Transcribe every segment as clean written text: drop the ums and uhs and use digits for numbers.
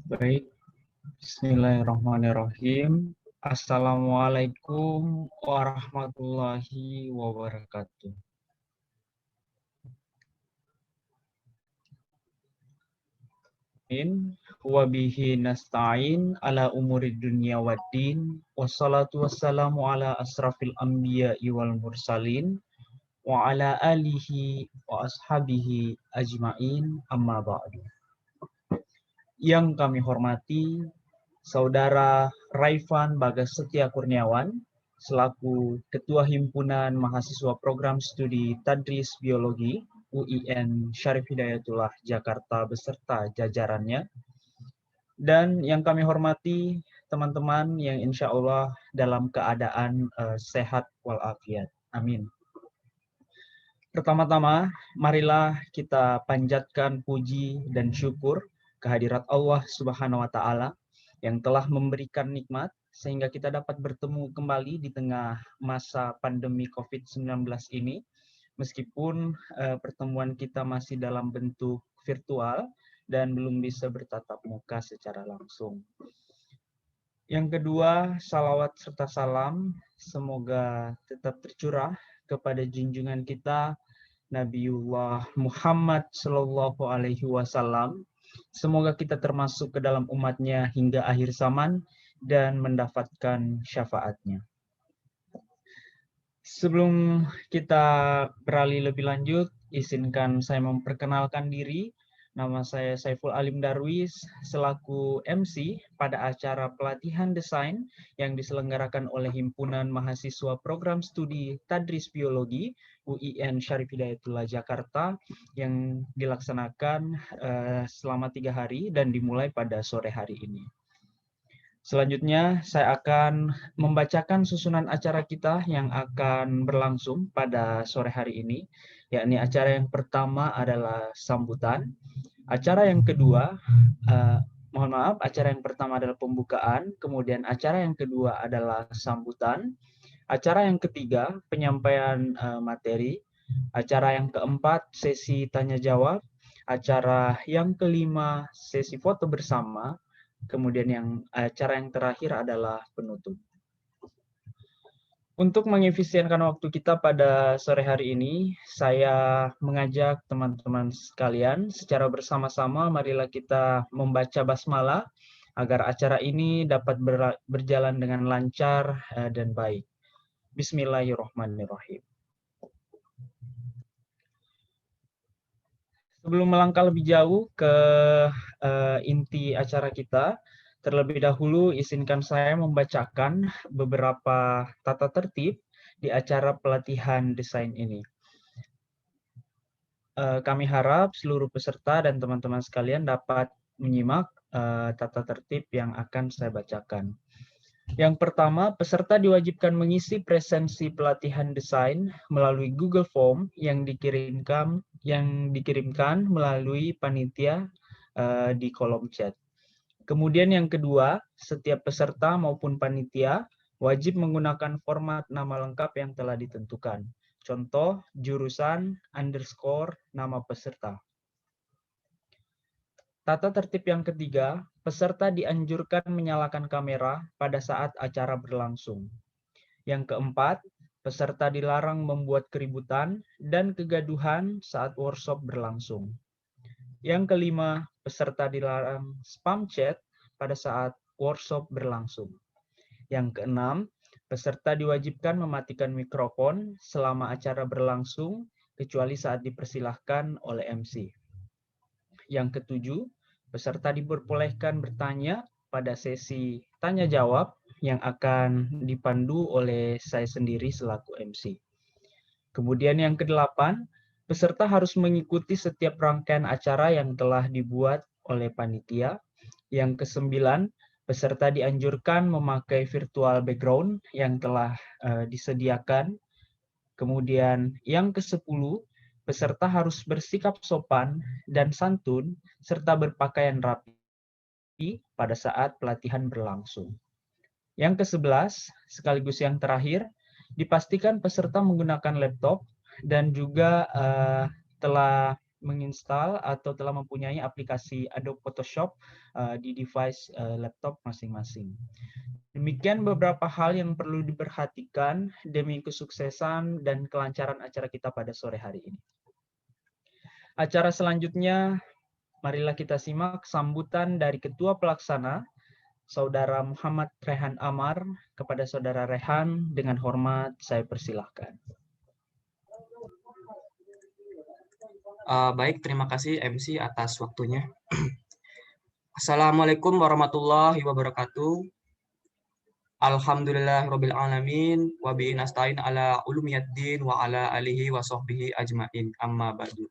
Baik, Bismillahirrahmanirrahim. Assalamualaikum warahmatullahi wabarakatuh. Wa bihi nasta'in ala umuri dunya waddin. Wassalatu wassalamu ala asrafil anbiya'i wal mursalin. Wa ala alihi wa ashabihi ajma'in amma ba'du. Yang kami hormati Saudara Raifan Bagas Setia Kurniawan, selaku Ketua Himpunan Mahasiswa Program Studi Tadris Biologi UIN Syarif Hidayatullah Jakarta beserta jajarannya. Dan yang kami hormati teman-teman yang insya Allah dalam keadaan sehat walafiat. Amin. Pertama-tama, marilah kita panjatkan puji dan syukur kehadirat Allah Subhanahu wa Ta'ala yang telah memberikan nikmat sehingga kita dapat bertemu kembali di tengah masa pandemi COVID-19 ini, meskipun pertemuan kita masih dalam bentuk virtual dan belum bisa bertatap muka secara langsung. Yang kedua, salawat serta salam semoga tetap tercurah kepada junjungan kita Nabiullah Muhammad Shallallahu Alaihi Wasallam. Semoga kita termasuk ke dalam umatnya hingga akhir zaman dan mendapatkan syafaatnya. Sebelum kita beralih lebih lanjut, izinkan saya memperkenalkan diri. Nama saya Saiful Alim Darwis, selaku MC pada acara pelatihan desain yang diselenggarakan oleh Himpunan Mahasiswa Program Studi Tadris Biologi UIN Syarif Hidayatullah Jakarta yang dilaksanakan selama 3 hari dan dimulai pada sore hari ini. Selanjutnya, saya akan membacakan susunan acara kita yang akan berlangsung pada sore hari ini, yakni acara yang pertama adalah sambutan, acara yang kedua, acara yang pertama adalah pembukaan, kemudian acara yang kedua adalah sambutan, acara yang ketiga penyampaian materi, acara yang keempat sesi tanya jawab, acara yang kelima sesi foto bersama, kemudian acara yang terakhir adalah penutup. Untuk mengefisienkan waktu kita pada sore hari ini, saya mengajak teman-teman sekalian secara bersama-sama marilah kita membaca basmalah agar acara ini dapat berjalan dengan lancar dan baik. Bismillahirrahmanirrahim. Sebelum melangkah lebih jauh ke inti acara kita, terlebih dahulu izinkan saya membacakan beberapa tata tertib di acara pelatihan desain ini. Kami harap seluruh peserta dan teman-teman sekalian dapat menyimak tata tertib yang akan saya bacakan. Yang pertama, peserta diwajibkan mengisi presensi pelatihan desain melalui Google Form yang dikirimkan melalui panitia di kolom chat. Kemudian yang kedua, setiap peserta maupun panitia wajib menggunakan format nama lengkap yang telah ditentukan. Contoh, jurusan, underscore, nama peserta. Tata tertib yang ketiga, peserta dianjurkan menyalakan kamera pada saat acara berlangsung. Yang keempat, peserta dilarang membuat keributan dan kegaduhan saat workshop berlangsung. Yang kelima, peserta dilarang spam chat pada saat workshop berlangsung. Yang keenam, peserta diwajibkan mematikan mikrofon selama acara berlangsung, kecuali saat dipersilahkan oleh MC. Yang ketujuh, peserta diperbolehkan bertanya pada sesi tanya jawab yang akan dipandu oleh saya sendiri selaku MC. Kemudian yang kedelapan, peserta harus mengikuti setiap rangkaian acara yang telah dibuat oleh panitia. Yang kesembilan, peserta dianjurkan memakai virtual background yang telah disediakan. Kemudian yang kesepuluh, peserta harus bersikap sopan dan santun serta berpakaian rapi pada saat pelatihan berlangsung. Yang ke-11, sekaligus yang terakhir, dipastikan peserta menggunakan laptop dan juga telah menginstal atau telah mempunyai aplikasi Adobe Photoshop di device laptop masing-masing. Demikian beberapa hal yang perlu diperhatikan demi kesuksesan dan kelancaran acara kita pada sore hari ini. Acara selanjutnya, marilah kita simak sambutan dari Ketua Pelaksana, Saudara Muhammad Rehan Amar. Kepada Saudara Rehan, dengan hormat saya persilahkan. Baik, terima kasih MC atas waktunya. Assalamualaikum warahmatullahi wabarakatuh. Alhamdulillahirabbil alamin wa bihi nasta'in ala ulumiyaddin wa ala alihi wa sahbihi ajmain. Amma ba'du.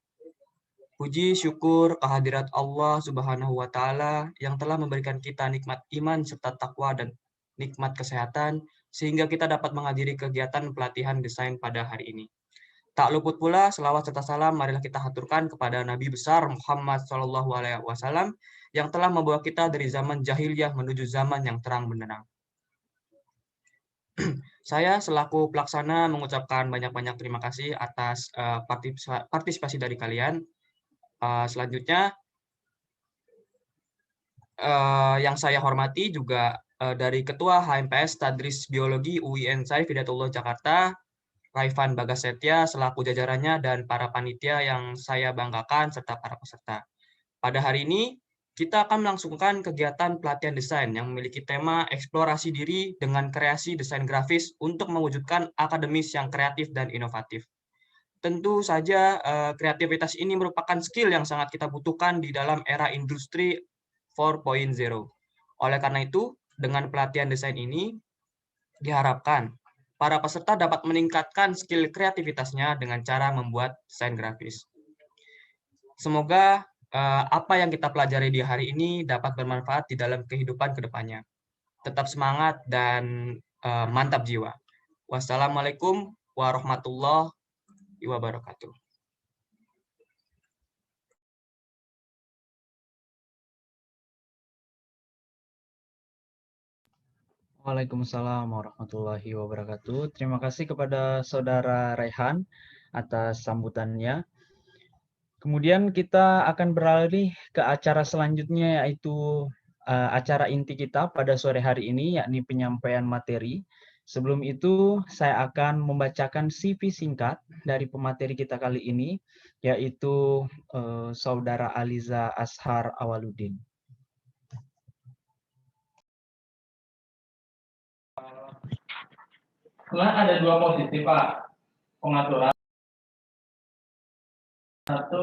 Puji syukur kehadirat Allah Subhanahu wa taala yang telah memberikan kita nikmat iman serta takwa dan nikmat kesehatan sehingga kita dapat menghadiri kegiatan pelatihan desain pada hari ini. Tak luput pula selawat serta salam marilah kita haturkan kepada Nabi besar Muhammad SAW yang telah membawa kita dari zaman jahiliyah menuju zaman yang terang benderang. Saya selaku pelaksana mengucapkan banyak-banyak terima kasih atas partisipasi dari kalian. Selanjutnya yang saya hormati juga dari Ketua HMPS Tadris Biologi UIN Syarif Hidayatullah Jakarta, Raifan Bagasetya selaku jajarannya dan para panitia yang saya banggakan serta para peserta. Pada hari ini kita akan melangsungkan kegiatan pelatihan desain yang memiliki tema eksplorasi diri dengan kreasi desain grafis untuk mewujudkan akademis yang kreatif dan inovatif. Tentu saja kreativitas ini merupakan skill yang sangat kita butuhkan di dalam era industri 4.0. Oleh karena itu, dengan pelatihan desain ini diharapkan para peserta dapat meningkatkan skill kreativitasnya dengan cara membuat desain grafis. Semoga apa yang kita pelajari di hari ini dapat bermanfaat di dalam kehidupan ke depannya. Tetap semangat dan mantap jiwa. Wassalamualaikum warahmatullahi wabarakatuh. Waalaikumsalam warahmatullahi wabarakatuh. Terima kasih kepada Saudara Rehan atas sambutannya. Kemudian kita akan beralih ke acara selanjutnya, yaitu acara inti kita pada sore hari ini, yakni penyampaian materi. Sebelum itu, saya akan membacakan CV singkat dari pemateri kita kali ini, yaitu Saudara Aliza Ashar Awaludin. Ada dua posisi, Pak, pengaturan. Satu.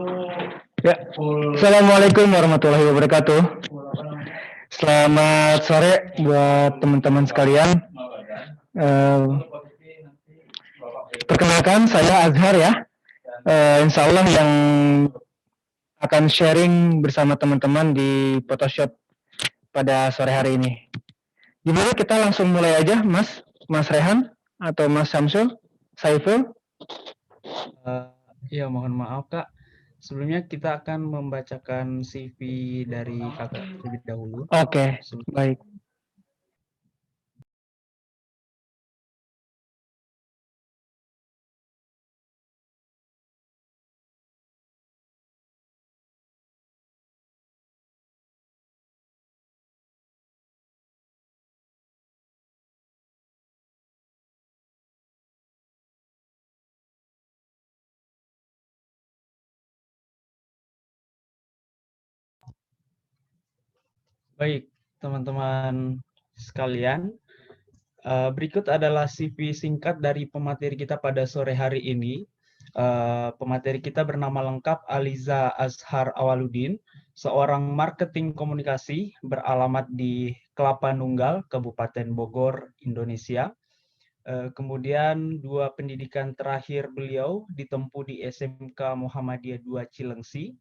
Ya. Assalamualaikum warahmatullahi wabarakatuh. Selamat sore buat teman-teman sekalian. Perkenalkan, saya Azhar ya. Insya Allah yang akan sharing bersama teman-teman di Photoshop pada sore hari ini. Gimana kita langsung mulai aja, Mas Rehan atau Mas Samsul, Saiful? Ya, mohon maaf Kak. Sebelumnya kita akan membacakan CV dari Kakak terlebih dahulu. Oke, baik. Baik, teman-teman sekalian, berikut adalah CV singkat dari pemateri kita pada sore hari ini. Pemateri kita bernama lengkap Aliza Ashar Awaludin, seorang marketing komunikasi beralamat di Kelapa Nunggal, Kabupaten Bogor, Indonesia. Kemudian dua pendidikan terakhir beliau ditempuh di SMK Muhammadiyah II Cilengsi,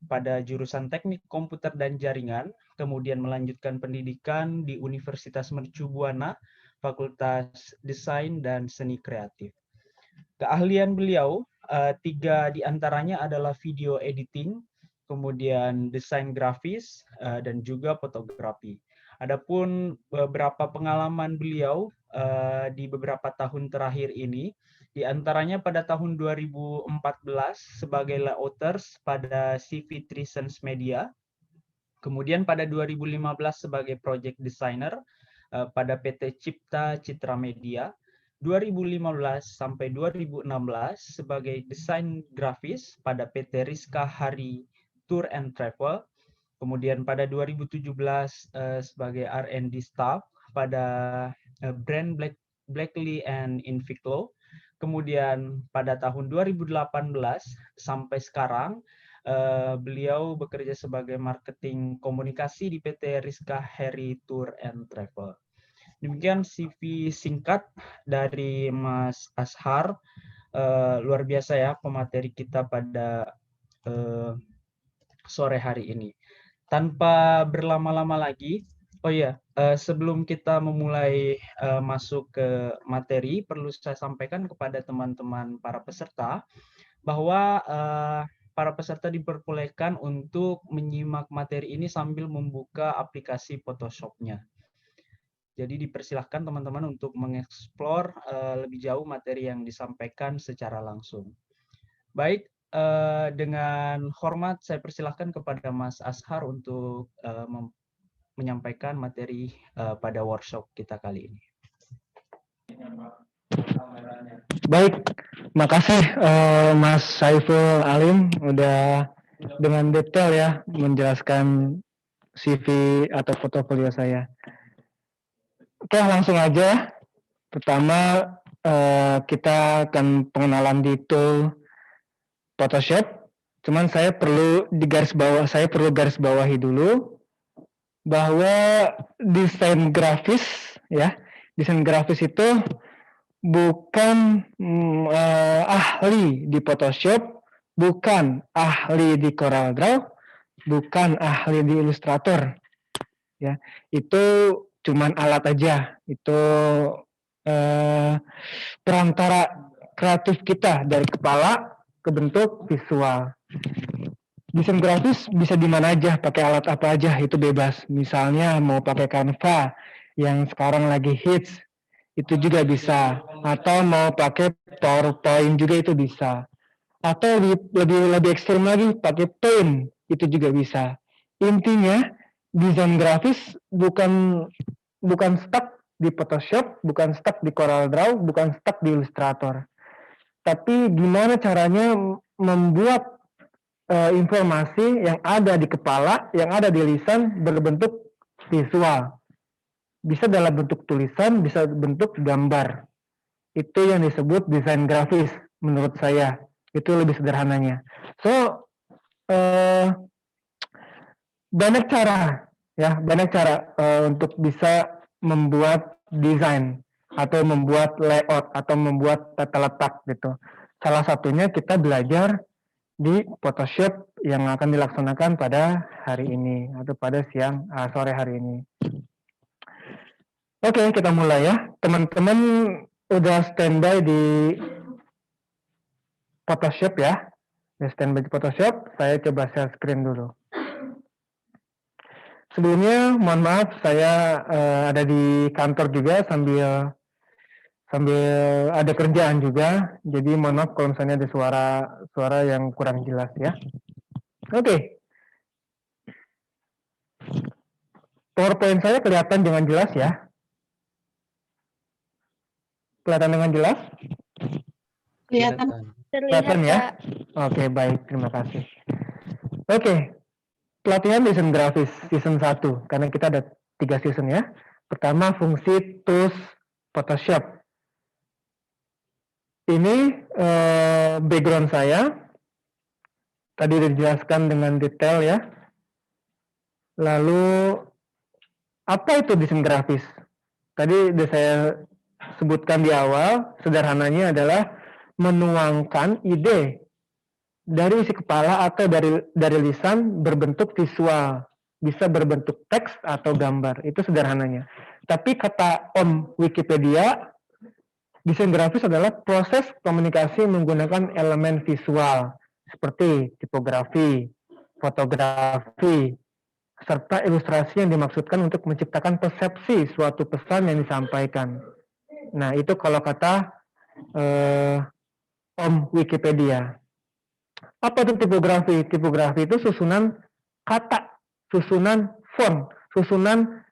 pada jurusan Teknik Komputer dan Jaringan, kemudian melanjutkan pendidikan di Universitas Mercu Buana, Fakultas Desain dan Seni Kreatif. Keahlian beliau, 3 diantaranya adalah video editing, kemudian desain grafis, dan juga fotografi. Adapun beberapa pengalaman beliau di beberapa tahun terakhir ini, Di antaranya pada tahun 2014 sebagai layoutters pada CV Trisens Media, kemudian pada 2015 sebagai project designer pada PT Cipta Citra Media, 2015 sampai 2016 sebagai desain grafis pada PT Rizka Hari Tour and Travel, kemudian pada 2017 sebagai R&D staff pada brand Blackley and Inviclo, kemudian pada tahun 2018 sampai sekarang beliau bekerja sebagai marketing komunikasi di PT Rizka Hari Tour and Travel. Demikian CV singkat dari Mas Ashar. Luar biasa ya pemateri kita pada sore hari ini. Tanpa berlama-lama lagi, oh iya, sebelum kita memulai masuk ke materi, perlu saya sampaikan kepada teman-teman para peserta bahwa para peserta diperbolehkan untuk menyimak materi ini sambil membuka aplikasi Photoshop-nya. Jadi dipersilahkan teman-teman untuk mengeksplor lebih jauh materi yang disampaikan secara langsung. Baik, dengan hormat saya persilahkan kepada Mas Ashar untuk menyampaikan materi pada workshop kita kali ini. Baik, makasih Mas Saiful Alim udah dengan detail ya menjelaskan CV atau portofolio saya. Oke, langsung aja. Pertama kita akan pengenalan di tool Photoshop. Cuman saya perlu garis bawahi dulu bahwa desain grafis ya, desain grafis itu bukan ahli di Photoshop, bukan ahli di CorelDRAW, bukan ahli di Illustrator. Ya, itu cuman alat aja. Itu perantara kreatif kita dari kepala ke bentuk visual. Desain grafis bisa di mana aja, pakai alat apa aja, itu bebas. Misalnya mau pakai Canva yang sekarang lagi hits, itu juga bisa. Atau mau pakai PowerPoint juga itu bisa. Atau lebih ekstrem lagi pakai Paint, itu juga bisa. Intinya desain grafis bukan stuck di Photoshop, bukan stuck di CorelDRAW, bukan stuck di Illustrator. Tapi gimana caranya membuat informasi yang ada di kepala, yang ada di lisan berbentuk visual. Bisa dalam bentuk tulisan, bisa bentuk gambar. Itu yang disebut desain grafis menurut saya. Itu lebih sederhananya. So, banyak cara untuk bisa membuat desain atau membuat layout atau membuat tata letak gitu. Salah satunya kita belajar di Photoshop yang akan dilaksanakan pada hari ini atau pada sore hari ini. Oke, kita mulai ya. Teman-teman udah standby di Photoshop ya. Udah standby di Photoshop, saya coba share screen dulu. Sebelumnya, mohon maaf, saya ada di kantor juga sambil ada kerjaan juga. Jadi mohon maaf kalau misalnya ada suara yang kurang jelas ya. Oke. PowerPoint saya kelihatan dengan jelas ya. Kelihatan dengan jelas? Kelihatan ya? Oke, baik. Terima kasih. Oke. Pelatihan desain grafis season 1. Karena kita ada 3 season ya. Pertama, fungsi tools Photoshop. Ini background saya. Tadi sudah dijelaskan dengan detail ya. Lalu, apa itu desain grafis? Tadi sudah saya sebutkan di awal, sederhananya adalah menuangkan ide dari isi kepala atau dari lisan berbentuk visual. Bisa berbentuk teks atau gambar. Itu sederhananya. Tapi kata Om Wikipedia, desain grafis adalah proses komunikasi menggunakan elemen visual seperti tipografi, fotografi, serta ilustrasi yang dimaksudkan untuk menciptakan persepsi suatu pesan yang disampaikan. Nah, itu kalau kata Om Wikipedia. Apa itu tipografi? Tipografi itu susunan kata, susunan font, susunan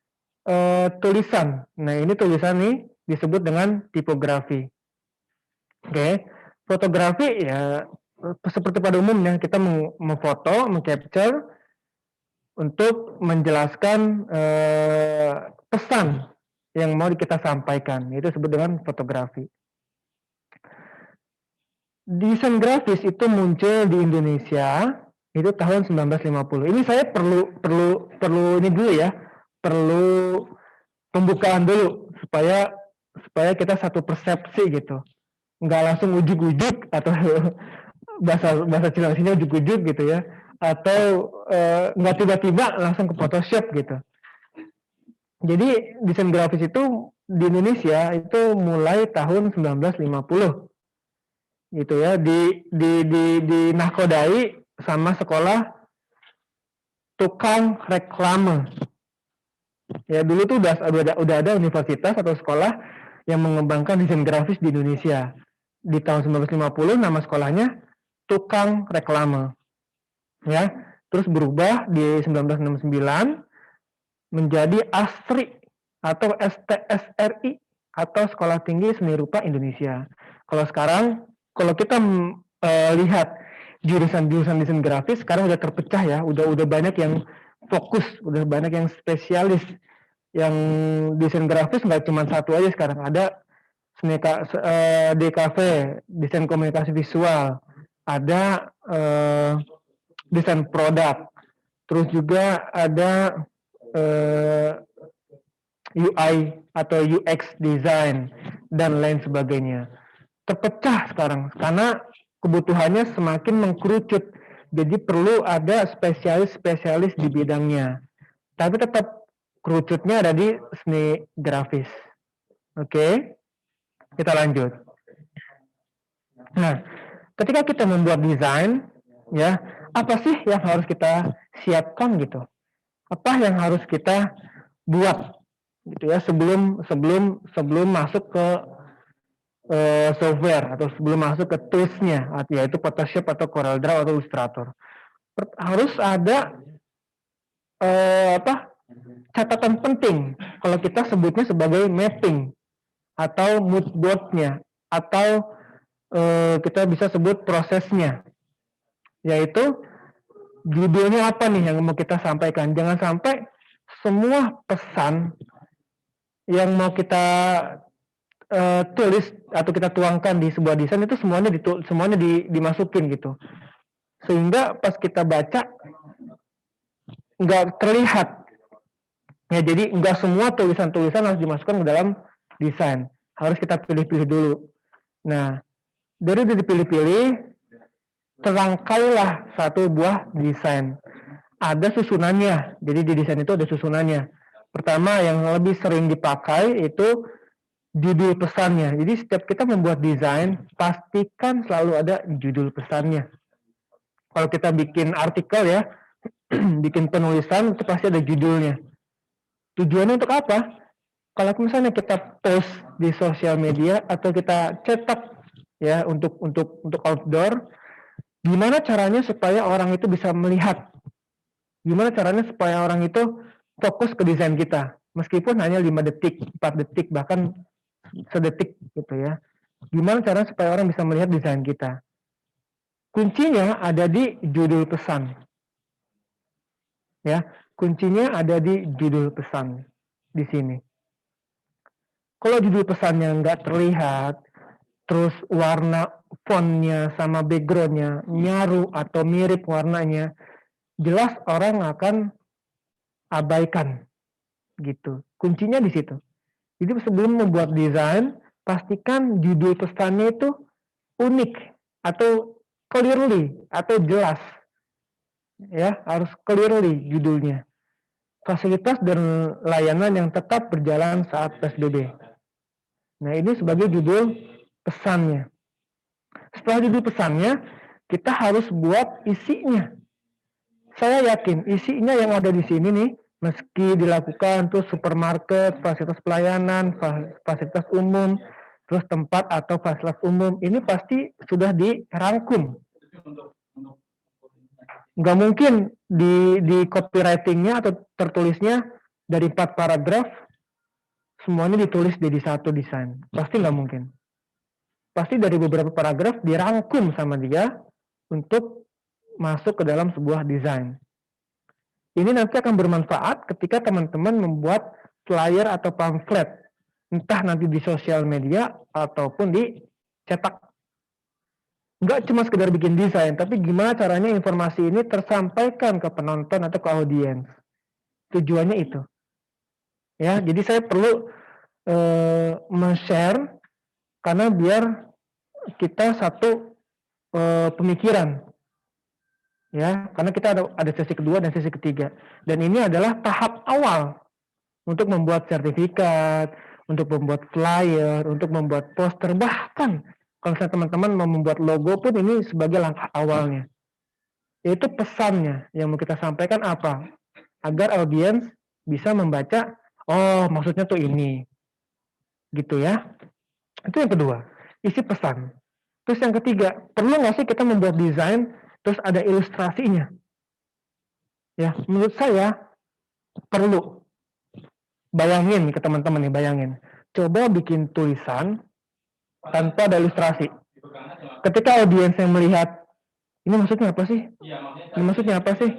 tulisan. Nah, ini tulisan nih disebut dengan tipografi. Oke. Fotografi ya seperti pada umumnya kita memfoto, mengcapture untuk menjelaskan pesan yang mau kita sampaikan. Itu disebut dengan fotografi. Desain grafis itu muncul di Indonesia itu tahun 1950. Ini saya perlu ini dulu ya, perlu pembukaan dulu supaya kita satu persepsi gitu, nggak langsung ujuk-ujuk atau bahasa Cilangsinya ujuk-ujuk gitu ya, atau nggak tiba-tiba langsung ke Photoshop gitu. Jadi desain grafis itu di Indonesia itu mulai tahun 1950 gitu ya, dinakodai sama sekolah tukang reklame. Ya dulu tuh udah ada universitas atau sekolah yang mengembangkan desain grafis di Indonesia. Di tahun 1950 nama sekolahnya tukang reklame. Ya, terus berubah di 1969 menjadi ASRI atau STSRI atau Sekolah Tinggi Seni Rupa Indonesia. Kalau sekarang kalau kita lihat jurusan-jurusan desain grafis sekarang udah terpecah ya, udah banyak yang fokus, udah banyak yang spesialis. Yang desain grafis nggak cuma satu aja sekarang, ada DKV, desain komunikasi visual, ada desain produk, terus juga ada UI atau UX design dan lain sebagainya. Terpecah sekarang karena kebutuhannya semakin mengkerucut. Jadi perlu ada spesialis-spesialis di bidangnya. Tapi tetap kerucutnya ada di seni grafis. Oke, kita lanjut. Nah, ketika kita membuat desain, ya, apa sih yang harus kita siapkan gitu? Apa yang harus kita buat gitu ya sebelum masuk ke software atau sebelum masuk ke toolsnya, yaitu Photoshop atau CorelDRAW atau Illustrator. Harus ada catatan penting kalau kita sebutnya sebagai mapping atau mood board-nya atau kita bisa sebut prosesnya, yaitu judulnya apa nih yang mau kita sampaikan. Jangan sampai semua pesan yang mau kita tulis atau kita tuangkan di sebuah desain itu semuanya dimasukin gitu, sehingga pas kita baca nggak terlihat ya. Jadi nggak semua tulisan-tulisan harus dimasukkan ke dalam desain, harus kita pilih-pilih dulu. Nah, dari dipilih-pilih terangkailah satu buah desain. Ada susunannya, jadi di desain itu ada susunannya. Pertama yang lebih sering dipakai itu judul pesannya. Jadi setiap kita membuat desain, pastikan selalu ada judul pesannya. Kalau kita bikin artikel ya, bikin penulisan itu pasti ada judulnya. Tujuannya untuk apa? Kalau misalnya kita post di sosial media atau kita cetak ya untuk outdoor, gimana caranya supaya orang itu bisa melihat? Gimana caranya supaya orang itu fokus ke desain kita? Meskipun hanya 5 detik, 4 detik, bahkan sedetik gitu ya. Gimana caranya supaya orang bisa melihat desain kita? Kuncinya ada di judul pesan. Ya, kuncinya ada di judul pesan di sini. Kalau judul pesannya nggak terlihat, terus warna fontnya sama backgroundnya nyaru atau mirip warnanya, jelas orang akan abaikan gitu. Kuncinya di situ. Jadi sebelum membuat desain, pastikan judul pesannya itu unik atau clearly atau jelas. Ya, harus clearly judulnya. Fasilitas dan layanan yang tetap berjalan saat PSBB. Nah, ini sebagai judul pesannya. Setelah judul pesannya, kita harus buat isinya. Saya yakin isinya yang ada di sini nih, meski dilakukan tuh supermarket, fasilitas pelayanan, fasilitas umum, terus tempat atau fasilitas umum, ini pasti sudah dirangkum. Nggak mungkin di copywriting-nya atau tertulisnya dari 4 paragraf, semuanya ditulis jadi satu desain. Pasti nggak mungkin. Pasti dari beberapa paragraf dirangkum sama dia untuk masuk ke dalam sebuah desain. Ini nanti akan bermanfaat ketika teman-teman membuat flyer atau pamflet, entah nanti di sosial media ataupun di cetak. Nggak cuma sekedar bikin desain, tapi gimana caranya informasi ini tersampaikan ke penonton atau ke audiens. Tujuannya itu. Ya, jadi saya perlu men-share karena biar kita satu pemikiran. Ya, karena kita ada sesi kedua dan sesi ketiga. Dan ini adalah tahap awal untuk membuat sertifikat, untuk membuat flyer, untuk membuat poster, bahkan kalau misalnya teman-teman mau membuat logo pun ini sebagai langkah awalnya. Yaitu pesannya yang mau kita sampaikan apa? Agar audiens bisa membaca, oh maksudnya tuh ini. Gitu ya. Itu yang kedua, isi pesan. Terus yang ketiga, perlu nggak sih kita membuat desain terus ada ilustrasinya? Ya, menurut saya perlu. Bayangin ke teman-teman nih, bayangin. Coba bikin tulisan tanpa ada ilustrasi. Ketika audiens yang melihat, ini maksudnya apa sih? Ini maksudnya apa sih?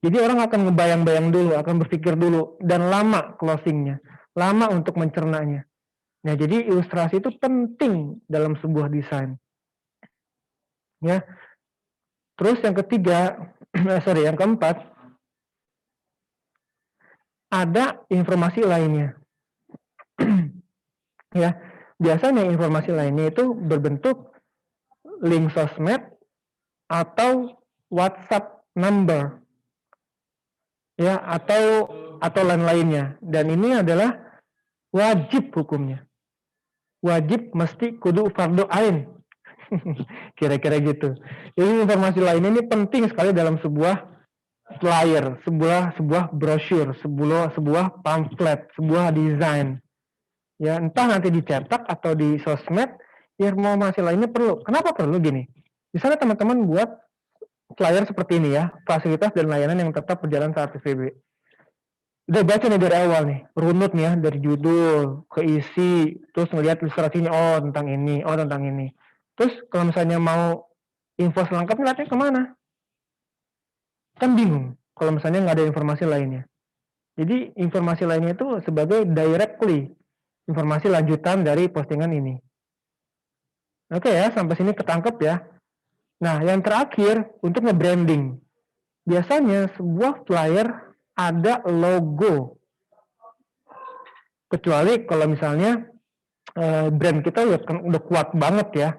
Jadi orang akan ngebayang-bayang dulu, akan berpikir dulu, dan lama closingnya, lama untuk mencernanya. Nah, jadi ilustrasi itu penting dalam sebuah desain. Ya. Terus yang ketiga, yang keempat, ada informasi lainnya. Ya, biasanya informasi lainnya itu berbentuk link sosmed atau WhatsApp number. Ya, atau lain-lainnya. Dan ini adalah wajib hukumnya. Wajib mesti kudu fardu ain. Kira-kira gitu. Jadi informasi lainnya ini penting sekali dalam sebuah flyer, sebuah brosur, sebuah pamflet, sebuah desain. Ya, entah nanti dicetak atau di sosmed, informasi lainnya perlu. Kenapa perlu gini? Misalnya teman-teman buat flyer seperti ini ya, fasilitas dan layanan yang tetap berjalan saat PSBB. Udah baca nih dari awal nih, runut nih ya, dari judul ke isi, terus ngelihat ilustrasinya, oh tentang ini, oh tentang ini. Terus kalau misalnya mau info selengkapnya lihatnya kemana? Kan bingung kalau misalnya nggak ada informasi lainnya. Jadi informasi lainnya itu sebagai directly, informasi lanjutan dari postingan ini. Oke ya, sampai sini ketangkep ya. Nah, yang terakhir untuk nge-branding. Biasanya sebuah flyer ada logo. Kecuali kalau misalnya brand kita udah kuat banget ya.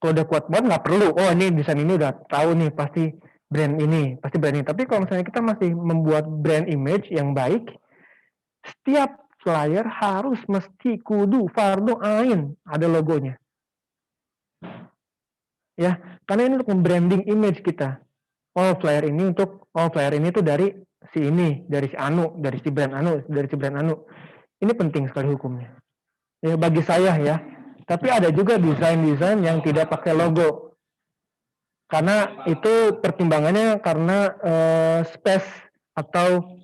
Kalau udah kuat banget nggak perlu. Oh ini desain ini udah tahu nih pasti brand ini, pasti brand ini. Tapi kalau misalnya kita masih membuat brand image yang baik, setiap flyer harus mesti kudu fardu ain ada logonya. Ya, karena ini untuk membranding image kita. Oh flyer ini tuh dari si ini, dari si Anu, dari si brand Anu, dari si brand Anu. Ini penting sekali hukumnya. Ya bagi saya ya. Tapi ada juga desain-desain yang tidak pakai logo. Karena itu pertimbangannya karena space atau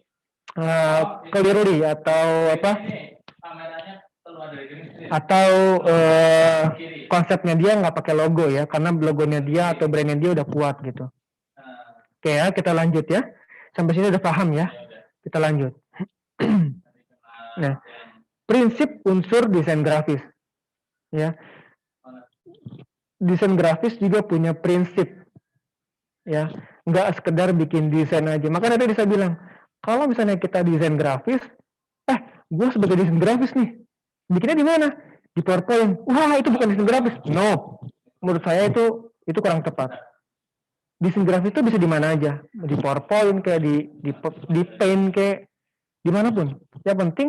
clearly atau apa? Atau konsepnya dia nggak pakai logo ya, karena logonya dia atau brandnya dia udah kuat gitu. Oke ya, kita lanjut ya. Sampai sini udah paham ya. Kita lanjut. Nah, prinsip unsur desain grafis. Ya. Desain grafis juga punya prinsip. Ya, nggak sekedar bikin desain aja. Makanya tadi saya bilang, kalau misalnya kita desain grafis, gue sebagai desain grafis nih, bikinnya di mana? Di PowerPoint. Wah, itu bukan desain grafis. No, menurut saya itu kurang tepat. Desain grafis itu bisa di mana aja, di PowerPoint kayak di Paint kayak dimanapun. Yang penting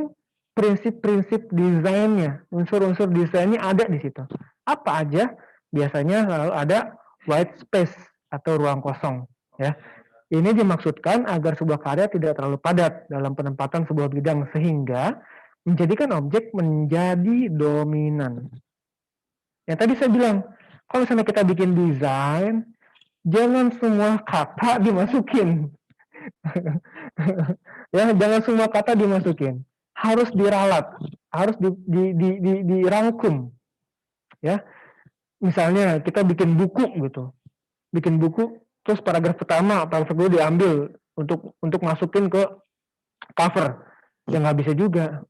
prinsip-prinsip desainnya, unsur-unsur desainnya ada di situ. Apa aja? Biasanya selalu ada white space atau ruang kosong. Ya, ini dimaksudkan agar sebuah karya tidak terlalu padat dalam penempatan sebuah bidang sehingga menjadikan objek menjadi dominan. Yang tadi saya bilang, kalau misalnya kita bikin desain, jangan semua kata dimasukin. Ya, jangan semua kata dimasukin. Harus diralat, harus dirangkum. Ya, misalnya kita bikin buku gitu, bikin buku, terus paragraf pertama, paragraf kedua diambil untuk masukin ke cover. Ya nggak bisa juga.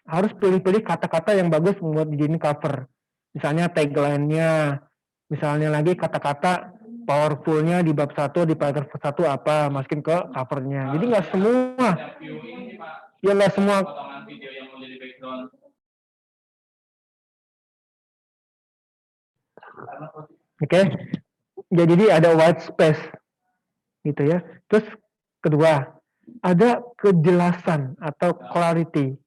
Harus pilih-pilih kata-kata yang bagus buat dijadiin cover. Misalnya tagline-nya, misalnya lagi kata-kata powerful-nya di bab 1, di paragraf 1 apa, masukin ke covernya. Jadi nggak semua. Ya nggak semua. Potongan video yang mau jadi background. Oke. Jadi ada white space. Gitu ya. Terus kedua, ada kejelasan atau clarity.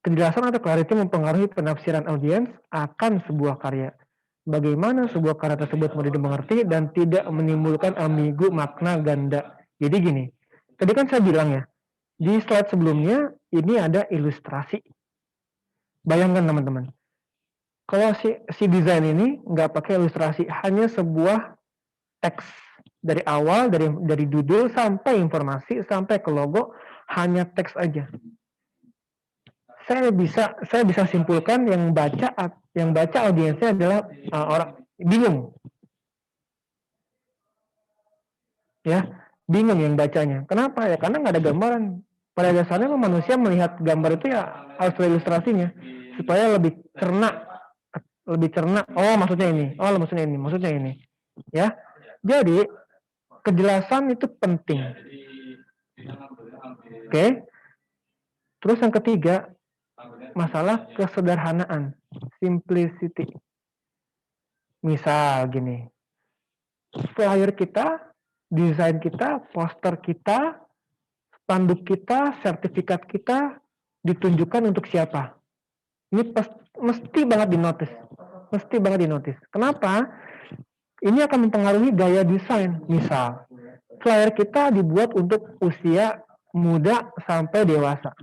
Kejelasan atau clarity mempengaruhi penafsiran audiens akan sebuah karya. Bagaimana sebuah karya tersebut mudah dimengerti dan tidak menimbulkan ambigu makna ganda. Jadi gini, tadi kan saya bilang ya, di slide sebelumnya ini ada ilustrasi. Bayangkan teman-teman, kalau si desain ini nggak pakai ilustrasi, hanya sebuah teks dari awal, dari judul sampai informasi sampai ke logo, hanya teks aja. Saya bisa simpulkan yang baca audiensnya adalah orang bingung, ya, bingung yang bacanya. Kenapa ya? Karena nggak ada gambaran. Pada dasarnya manusia melihat gambar itu ya harus ada ilustrasinya supaya lebih cerna. Oh maksudnya ini, oh maksudnya ini, ya. Jadi kejelasan itu penting. Oke. Terus yang ketiga, masalah kesederhanaan, simplicity. Misal gini, flyer kita, desain kita, poster kita, spanduk kita, sertifikat kita ditunjukkan untuk siapa? Ini mesti banget dinotis. Kenapa? Ini akan mempengaruhi gaya desain. Misal, flyer kita dibuat untuk usia muda sampai dewasa.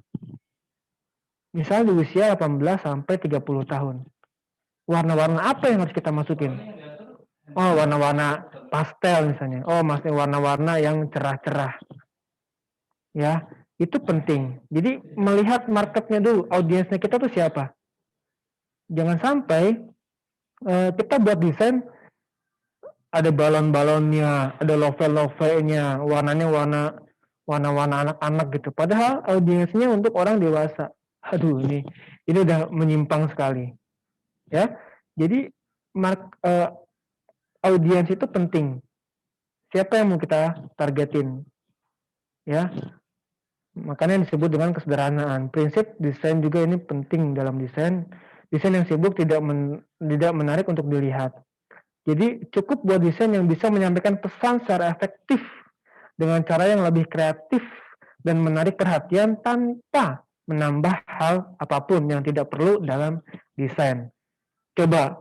Misal di usia 18 sampai 30 tahun. Warna-warna apa yang harus kita masukin? Oh, warna-warna pastel misalnya. Oh, maksudnya warna-warna yang cerah-cerah. Ya, itu penting. Jadi melihat marketnya dulu, audiensnya kita tuh siapa. Jangan sampai kita buat desain ada balon-balonnya, ada love-nya, warnanya warna-warna anak-anak gitu. Padahal audiensnya untuk orang dewasa. Aduh, ini udah menyimpang sekali. Ya, jadi audiens itu penting. Siapa yang mau kita targetin? Ya, makanya disebut dengan kesederhanaan. Prinsip desain juga ini penting dalam desain. Desain yang sibuk tidak menarik untuk dilihat. Jadi cukup buat desain yang bisa menyampaikan pesan secara efektif dengan cara yang lebih kreatif dan menarik perhatian tanpa menambah hal apapun yang tidak perlu dalam desain. Coba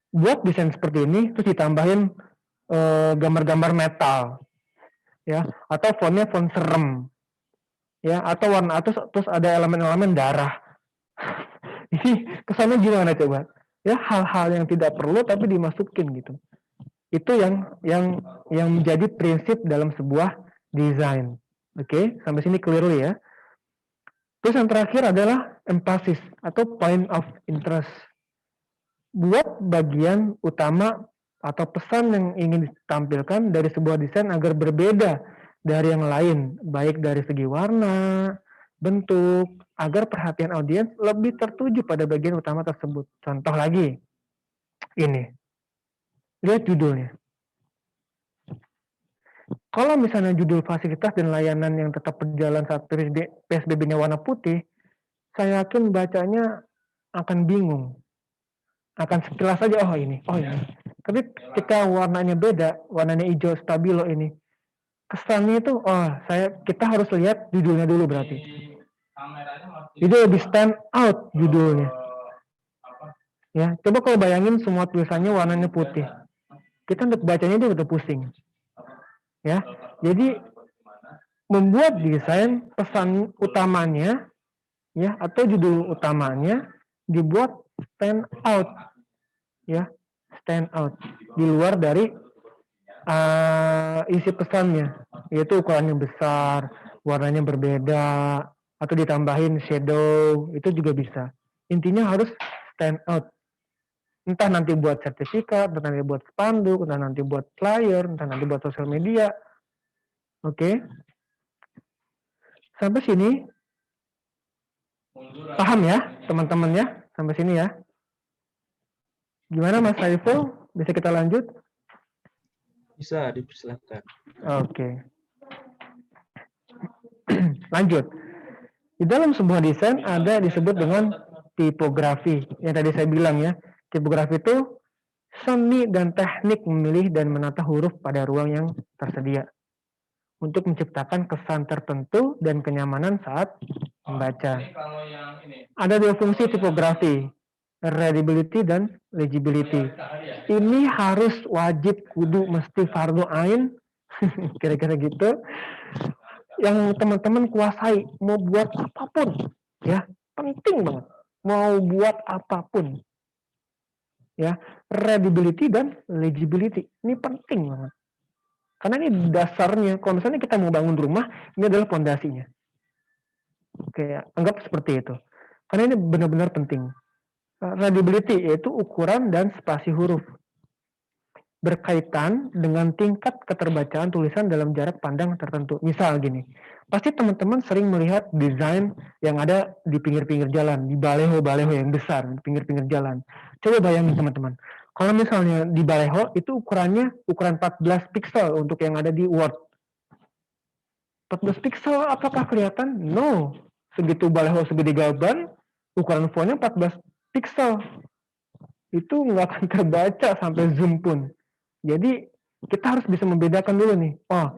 buat desain seperti ini terus ditambahin gambar-gambar metal, ya, atau fontnya font serem, ya, atau warna terus ada elemen-elemen darah. Ini kesannya gimana coba? Ya, hal-hal yang tidak perlu tapi dimasukin gitu. Itu yang menjadi prinsip dalam sebuah desain. Oke, sampai sini clear ya. Terus yang terakhir adalah emphasis atau point of interest. Buat bagian utama atau pesan yang ingin ditampilkan dari sebuah desain agar berbeda dari yang lain, baik dari segi warna, bentuk, agar perhatian audiens lebih tertuju pada bagian utama tersebut. Contoh lagi, ini. Lihat judulnya. Kalau misalnya judul fasilitas dan layanan yang tetap berjalan saat PSBB-nya warna putih, saya yakin bacanya akan bingung. Akan sekilas saja, oh ini. Tapi ketika warnanya beda, warnanya hijau stabilo ini, kesannya itu, kita harus lihat judulnya dulu berarti. Itu lebih stand out judulnya. Ya, coba kalau bayangin semua tulisannya warnanya putih, kita untuk bacanya itu udah pusing. Ya, jadi membuat desain pesan utamanya, ya, atau judul utamanya dibuat stand out, ya, stand out di luar dari isi pesannya, yaitu ukurannya besar, warnanya berbeda, atau ditambahin shadow, itu juga bisa. Intinya harus stand out. Entah nanti buat sertifikat, entah nanti buat spanduk, entah nanti buat flyer, entah nanti buat sosial media. Oke. Sampai sini paham ya, teman-teman ya? Sampai sini ya. Gimana Mas Saiful? Bisa kita lanjut? Bisa, dipersilakan. Oke. Lanjut. Di dalam sebuah desain ada disebut dengan tipografi. Yang tadi saya bilang ya, tipografi itu seni dan teknik memilih dan menata huruf pada ruang yang tersedia untuk menciptakan kesan tertentu dan kenyamanan saat membaca. Ada dua fungsi tipografi, readability dan legibility. Ini harus wajib, kudu, mesti fardu ain, kira-kira gitu. Yang teman-teman kuasai, mau buat apapun, ya, penting banget. Mau buat apapun, ya, readability dan legibility, ini penting banget. Karena ini dasarnya, kalau misalnya kita mau bangun rumah, ini adalah fondasinya. Oke, anggap seperti itu. Karena ini benar-benar penting. Readability yaitu ukuran dan spasi huruf. Berkaitan dengan tingkat keterbacaan tulisan dalam jarak pandang tertentu. Misal gini, pasti teman-teman sering melihat desain yang ada di pinggir-pinggir jalan, di baleho-baleho yang besar, di pinggir-pinggir jalan. Coba bayangin teman-teman, kalau misalnya di baleho itu ukurannya ukuran 14 pixel untuk yang ada di Word. 14 pixel apakah kelihatan? No. Segitu baleho segede gaban, ukuran fontnya 14 pixel. Itu nggak akan terbaca sampai zoom pun. Jadi kita harus bisa membedakan dulu nih. Oh,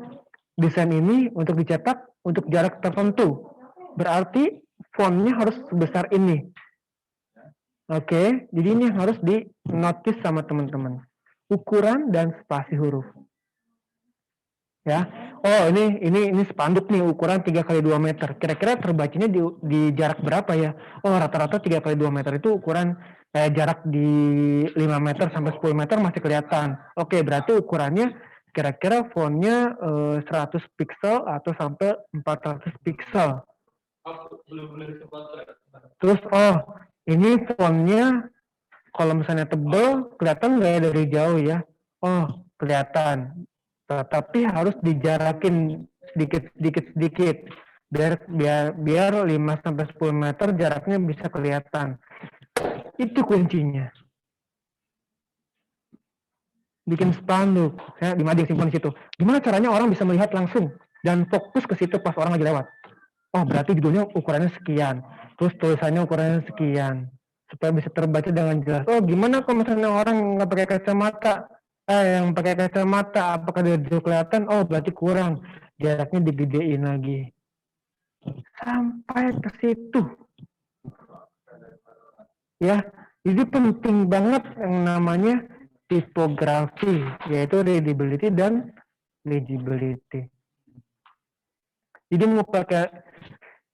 desain ini untuk dicetak untuk jarak tertentu. Berarti fontnya harus sebesar ini. Oke, jadi ini harus di notice sama teman-teman. Ukuran dan spasi huruf. Ya. Oh, ini spanduk nih ukuran 3x2 meter. Kira-kira terbacanya di jarak berapa ya? Oh, rata-rata 3x2 meter itu ukuran jarak di 5 meter sampai 10 meter masih kelihatan. Oke, berarti ukurannya kira-kira fontnya 100 pixel atau sampai 400 pixel. Terus, oh, ini fontnya kalau misalnya tebal, kelihatan nggak ya dari jauh ya? Oh, kelihatan. Tapi harus dijarakin sedikit biar 5 sampai 10 meter jaraknya bisa kelihatan. Itu kuncinya. Bikin spanduk, ya, di simpan di situ. Gimana caranya orang bisa melihat langsung dan fokus ke situ pas orang lagi lewat? Oh, berarti judulnya ukurannya sekian, terus tulisannya ukurannya sekian, supaya bisa terbaca dengan jelas. Oh, gimana kalau misalnya orang nggak pakai kacamata? Yang pakai kacamata, apakah dia kelihatan? Oh, berarti kurang, jaraknya digedein lagi. Sampai ke situ. Ya, jadi penting banget yang namanya tipografi, yaitu readability dan legibility. Jadi mau pakai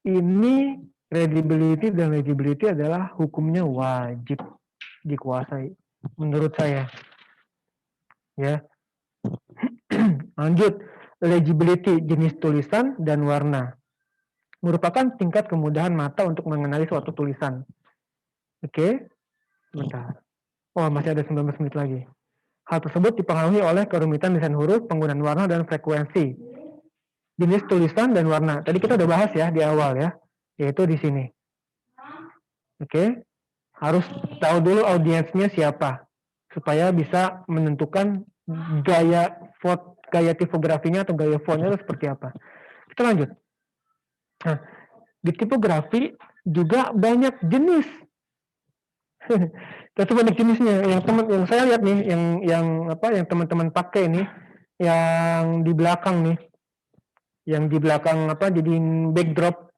ini, readability dan legibility adalah hukumnya wajib dikuasai, menurut saya. Ya, lanjut, legibility jenis tulisan dan warna merupakan tingkat kemudahan mata untuk mengenali suatu tulisan. Oke, sebentar. Oh, masih ada 19 menit lagi. Hal tersebut dipengaruhi oleh kerumitan desain huruf, penggunaan warna, dan frekuensi. Jenis tulisan dan warna. Tadi kita udah bahas ya di awal ya, yaitu di sini. Oke, harus tahu dulu audiensnya siapa, supaya bisa menentukan gaya font, gaya tipografinya atau gaya fontnya itu seperti apa. Kita lanjut. Nah, di tipografi juga banyak jenis. Itu banyak jenisnya. Yang saya lihat nih, yang teman-teman pakai nih, yang di belakang nih, yang di belakang jadiin backdrop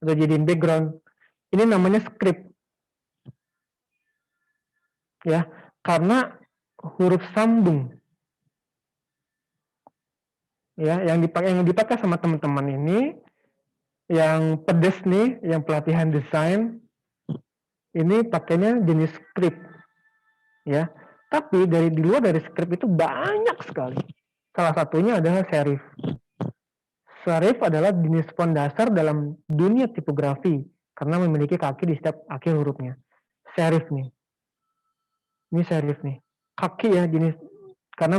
atau jadiin background. Ini namanya script. Ya, karena huruf sambung. Ya, yang dipakai sama teman-teman ini, yang pedes nih, yang pelatihan desain, ini pakainya jenis script. Ya, Tapi di luar dari script itu banyak sekali. Salah satunya adalah serif. Serif adalah jenis font dasar dalam dunia tipografi karena memiliki kaki di setiap akhir hurufnya. Serif nih. Ini serif nih. Kaki ya, jenis karena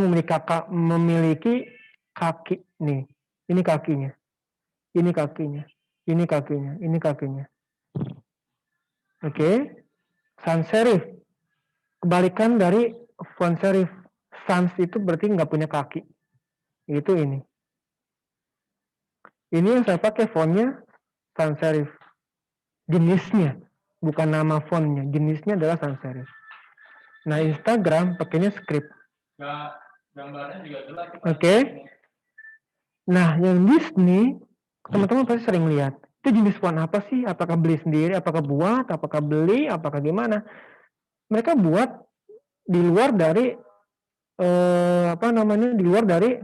memiliki kaki nih. Ini kakinya. Ini kakinya. Ini kakinya. Ini kakinya. Oke. Sans serif. Kebalikan dari font serif. Sans itu berarti nggak punya kaki. Itu ini. Ini yang saya pakai fontnya sans serif. Jenisnya. Bukan nama fontnya. Jenisnya adalah sans serif. Nah, Instagram pakainya script. Gambarnya juga jelas. Oke. Nah, yang Disney, teman-teman pasti sering lihat. Itu jenis font apa sih? Apakah beli sendiri? Apakah buat? Apakah beli? Apakah gimana? Mereka buat di luar dari di luar dari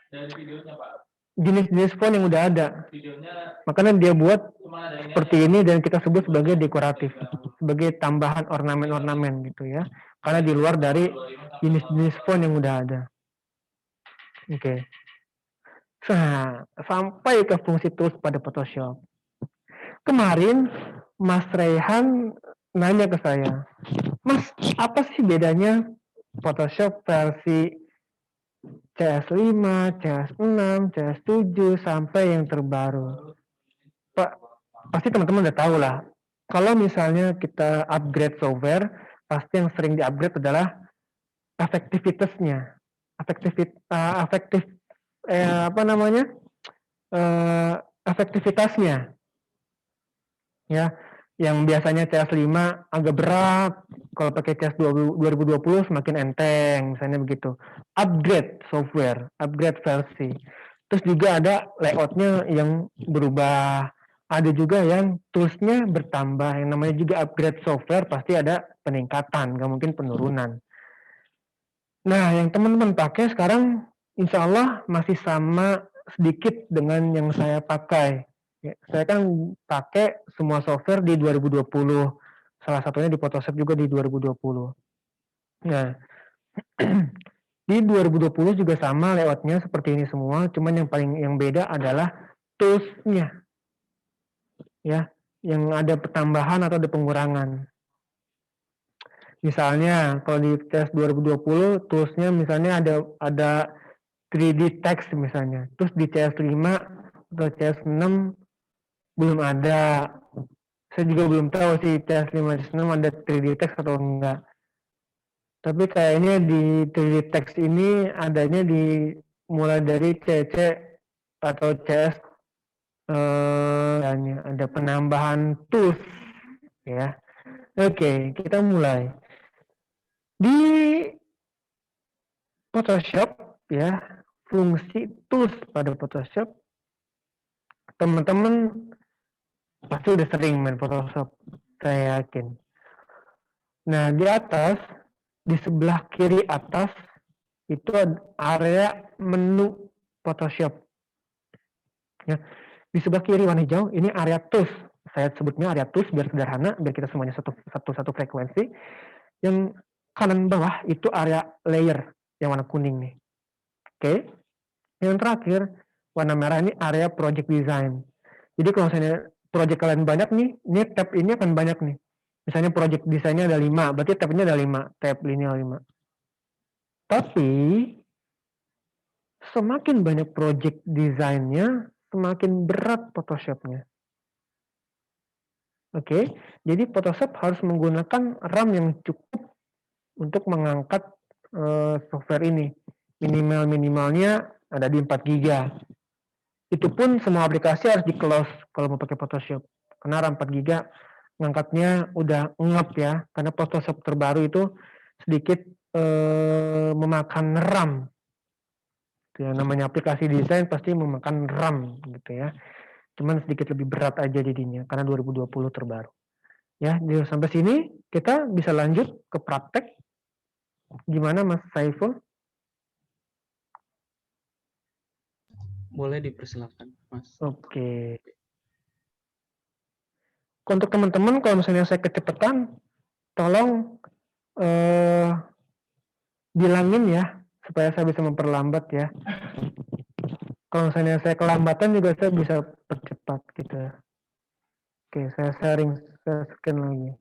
Dari videonya, Pak. jenis-jenis font yang udah ada. Videonya Makanya dia buat cuma ada seperti ini dan kita sebut sebagai dekoratif, sebagai tambahan ornamen-ornamen gitu ya. Karena di luar dari jenis-jenis font yang udah ada. Oke. Nah, sampai ke fungsi tools pada Photoshop. Kemarin Mas Rehan nanya ke saya, Mas, apa sih bedanya Photoshop versi CS5, CS6, CS7 sampai yang terbaru? Pak, pasti teman-teman udah tahu lah. Kalau misalnya kita upgrade software, pasti yang sering di-upgrade adalah efektivitasnya. Efektivitasnya. Ya, yang biasanya CS5 agak berat, kalau pakai CS 2020 semakin enteng, misalnya begitu. Upgrade software, upgrade versi. Terus juga ada layoutnya yang berubah. Ada juga yang toolsnya bertambah, yang namanya juga upgrade software pasti ada peningkatan, nggak mungkin penurunan. Nah, yang teman-teman pakai sekarang insya Allah masih sama sedikit dengan yang saya pakai. Ya, saya kan pakai semua software di 2020. Salah satunya di Photoshop juga di 2020. Nah, di 2020 juga sama layoutnya seperti ini semua, cuman yang beda adalah tools-nya. Ya, yang ada pertambahan atau ada pengurangan. Misalnya kalau di CS 2020 tools-nya misalnya ada 3D text misalnya. Terus di CS5 atau CS6 belum ada. Saya juga belum tahu sih CS5 CS6 ada 3D text atau enggak. Tapi kayaknya di 3D text ini adanya mulai dari CC atau CS ada penambahan tools ya. Oke, kita mulai. Di Photoshop ya, fungsi tools pada Photoshop teman-teman pasti udah sering main Photoshop, saya yakin. Nah, di atas, di sebelah kiri atas, itu ada area menu Photoshop. Ya, di sebelah kiri warna hijau, ini area tools. Saya sebutnya area tools biar sederhana, biar kita semuanya satu frekuensi. Yang kanan bawah itu area layer yang warna kuning nih. Oke. Yang terakhir, warna merah ini area project design. Jadi kalau misalnya project kalian banyak nih, ini tab ini akan banyak nih. Misalnya project desainnya ada 5, berarti tab ini ada 5, tab ini ada 5. Tapi semakin banyak project desainnya, semakin berat Photoshop-nya. Oke, jadi Photoshop harus menggunakan RAM yang cukup untuk mengangkat software ini. Minimalnya ada di 4 GB. Itu pun semua aplikasi harus di-close kalau mau pakai Photoshop. Karena RAM 4 GB ngangkatnya udah ngep ya, karena Photoshop terbaru itu sedikit memakan RAM. Ya, namanya aplikasi desain pasti memakan RAM gitu ya. Cuman sedikit lebih berat aja jadinya karena 2020 terbaru. Ya, jadi sampai sini kita bisa lanjut ke praktek. Gimana Mas Saiful? Boleh dipersilakan, Mas. Oke. Untuk teman-teman kalau misalnya saya kecepatan, tolong bilangin ya, supaya saya bisa memperlambat ya. Kalau misalnya saya kelambatan juga saya bisa percepat gitu. Oke, saya sharing, saya scan lagi.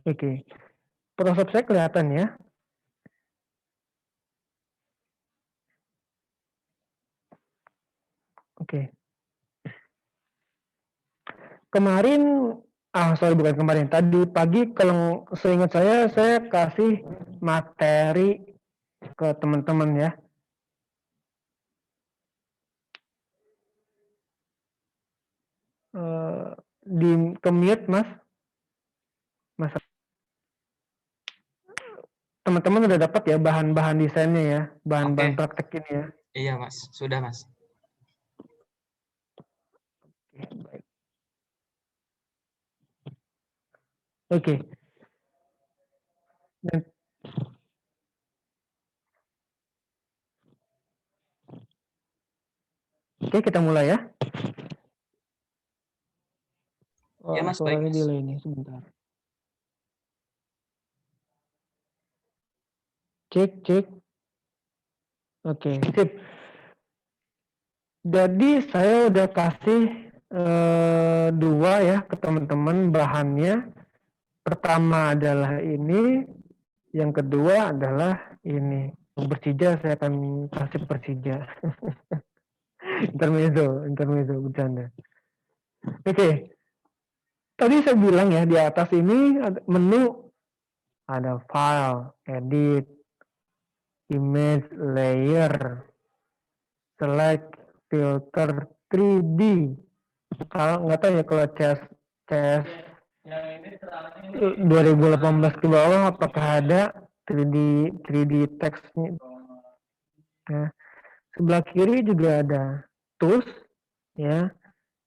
Oke, Photoshop saya kelihatan ya. Oke. Kemarin, sorry bukan kemarin, tadi pagi kalau seingat saya kasih materi ke teman-teman ya. Di mute mas, teman-teman udah dapat ya bahan-bahan desainnya ya, bahan-bahan Oke. praktek ini ya. Iya mas, sudah mas. Baik. Oke. Oke, kita mulai ya. Oh, Ya mas, baik suaranya mas. delay nih sebentar. Cek. Oke, sip. Jadi saya udah kasih 2 ya ke teman-teman bahannya. Pertama adalah ini, yang kedua adalah ini. Persija saya akan kasih Persija. intermezzo bercanda. Oke. Tadi saya bilang ya di atas ini ada menu, ada file, edit, image layer, select, filter, 3D. Kalau nggak tahu ya kalau CS 2018 ke bawah apakah ada 3D text-nya. Nah, sebelah kiri juga ada tools ya.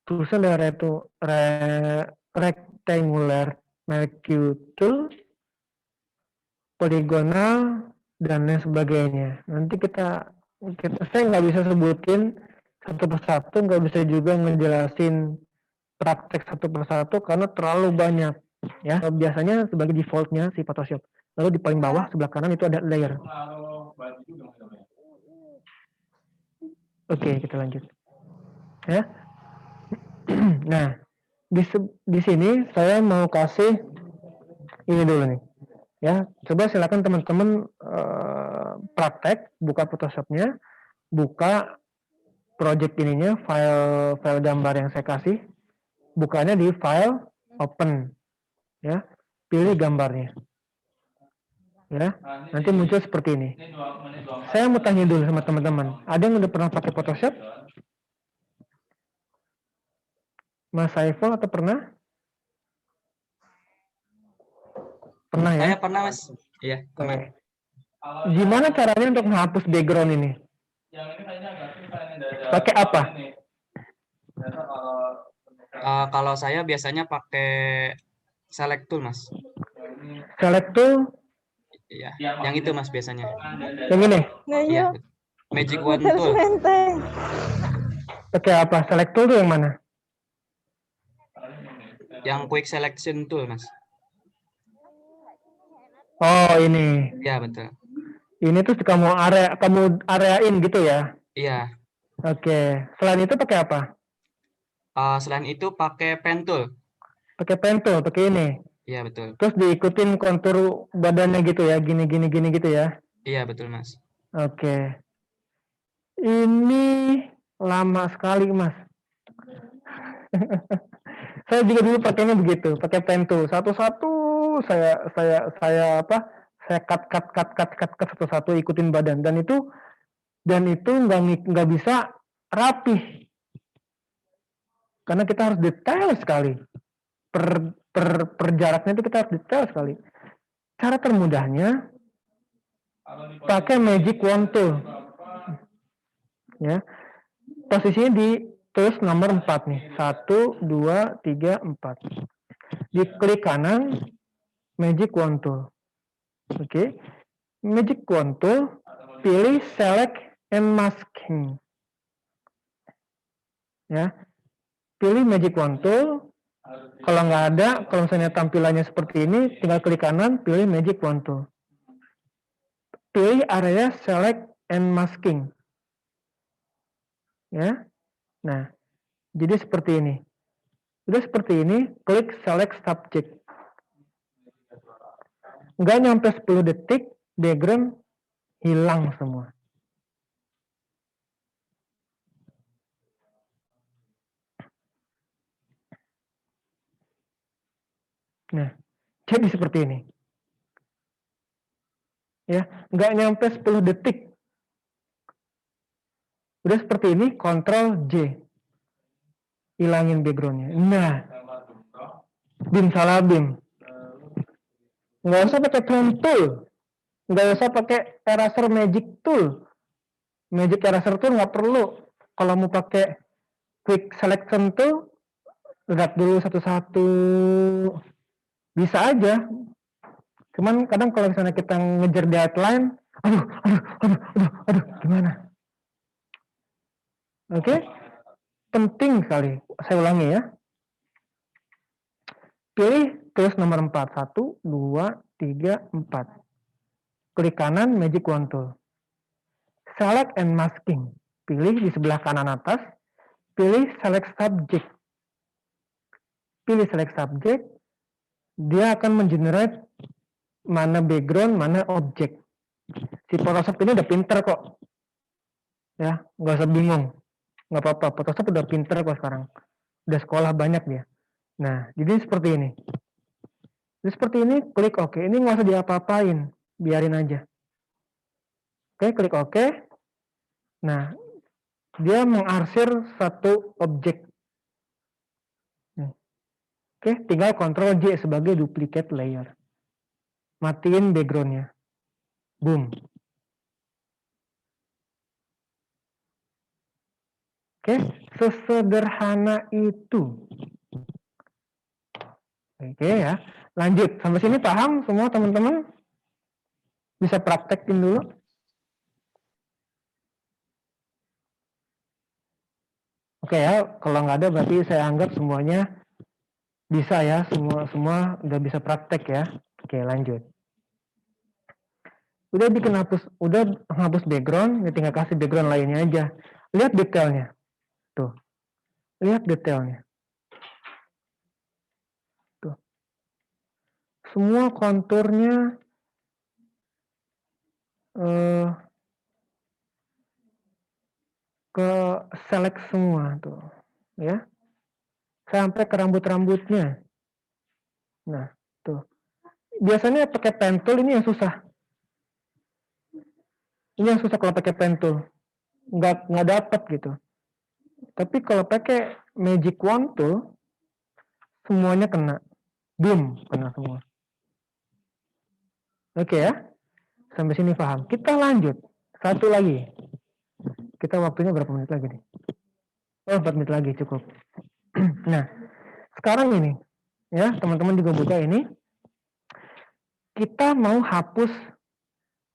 Toolsnya ada rectangular, mercury tool, poligonal, dan lain sebagainya. Nanti saya nggak bisa sebutin satu persatu, nggak bisa juga ngejelasin praktek satu persatu karena terlalu banyak ya. Biasanya sebagai defaultnya si Photoshop. Lalu di paling bawah sebelah kanan itu ada layer. Oke, kita lanjut ya. Nah, di sini saya mau kasih ini dulu nih ya. Coba silakan teman-teman praktek, buka Photoshopnya, buka project ininya, file gambar yang saya kasih, bukanya di file open ya, pilih gambarnya ya, nanti muncul seperti ini. Saya mau tanya dulu sama teman-teman, ada yang udah pernah pakai Photoshop? Mas Saiful atau pernah? Pernah ya? Saya pernah mas. Iya, pernah. Gimana caranya untuk menghapus background ini? Pakai apa? Kalau saya biasanya pakai select tool mas. Select tool? Iya, yang itu mas biasanya. Yang ini? Iya, Magic Wand tool. Pakai apa? Select tool tuh yang mana? Yang quick selection tool mas. Oh ini. Iya betul. Ini tuh kamu areain gitu ya? Iya. Oke. Selain itu pakai apa? Selain itu pakai pen tool. Pakai pen tool, pakai ini. Iya betul. Terus diikutin kontur badannya gitu ya, gini gitu ya? Iya betul mas. Oke. Ini lama sekali mas. Saya juga dulu pakainya begitu, pakai pen tool. Satu-satu saya cut satu-satu ikutin badan, dan itu nggak bisa rapih karena kita harus detail sekali per jaraknya itu kita harus detail sekali. Cara termudahnya pakai Magic Wand tool ya, posisinya di tools nomor 4 nih, 1, 2, 3, 4. Di klik kanan Magic Wand tool. Oke. Magic Wand tool, pilih select and masking ya, pilih Magic Wand tool, Kalau nggak ada, kalau misalnya tampilannya seperti ini, tinggal klik kanan, pilih Magic Wand Tool. Pilih area Select and Masking. Ya. Nah, jadi seperti ini. Udah seperti ini, klik Select Subject. Nggak nyampe 10 detik, background hilang semua. Nah, jadi seperti ini. Ya, nggak nyampe 10 detik. Udah seperti ini, Ctrl J. Hilangin backgroundnya. Nah, BIM salah BIM. Nggak usah pakai pen tool. Nggak usah pakai eraser magic tool. Magic eraser tool nggak perlu. Kalau mau pakai quick selection tool, lihat dulu satu-satu. Bisa aja. Cuman kadang kalau misalnya kita ngejar deadline, aduh, gimana? Oke? Penting sekali. Saya ulangi ya. Pilih tools nomor 4. 1, 2, 3, 4. Klik kanan Magic Wand Tool. Select and Masking. Pilih di sebelah kanan atas. Pilih Select Subject. Pilih Select Subject. Dia akan mengenerate mana background, mana objek. Si Photoshop ini udah pinter kok. Ya, nggak usah bingung. Nggak apa-apa, Photoshop udah pinter kok sekarang. Udah sekolah banyak dia. Nah, jadi seperti ini. Jadi seperti ini, klik OK. Ini nggak usah diapa-apain. Biarin aja. Oke, klik OK. Nah, dia mengarsir satu objek. Oke, tinggal Ctrl J sebagai duplicate layer. Matiin backgroundnya. Boom. Oke, sesederhana itu. Oke ya, lanjut. Sampai sini paham semua teman-teman? Bisa praktekin dulu. Oke ya, kalau nggak ada berarti saya anggap semuanya bisa ya, semua udah bisa praktek ya. Oke, lanjut. Udah bikin udah hapus background, ya tinggal kasih background lainnya aja. Lihat detailnya. Tuh. Lihat detailnya. Tuh. Semua konturnya ke select semua tuh, ya. Sampai ke rambut-rambutnya. Nah, tuh. Biasanya pakai pen tool ini yang susah. Ini yang susah kalau pakai pen tool. Nggak dapat gitu. Tapi kalau pakai Magic Wand Tool, semuanya kena. Boom, kena semua. Oke ya. Sampai sini paham. Kita lanjut. Satu lagi. Kita waktunya berapa menit lagi nih? Oh, 4 menit lagi cukup. Nah, sekarang ini, ya teman-teman juga buka ini. Kita mau hapus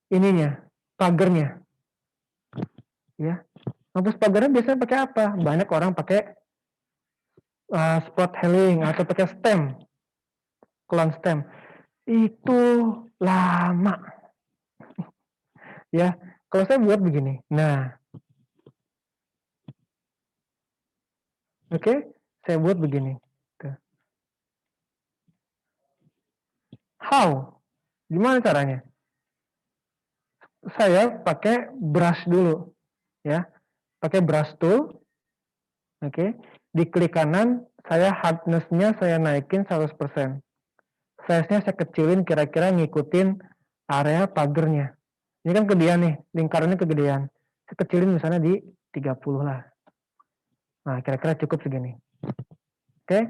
ininya, pagernya. Ya, hapus pagernya biasanya pakai apa? Banyak orang pakai spot healing atau pakai stem, clone stem. Itu lama. Ya, kalau saya buat begini. Nah, oke, saya buat begini. Tuh. How? Gimana caranya? Saya pakai brush dulu, ya. Pakai brush tool. Oke, di klik kanan, saya hardness-nya saya naikin 100%. Size-nya saya kecilin kira-kira ngikutin area pagernya. Ini kan kegedean nih, lingkarannya kegedean. Saya kecilin misalnya di 30 lah. Nah, kira-kira cukup segini. Oke,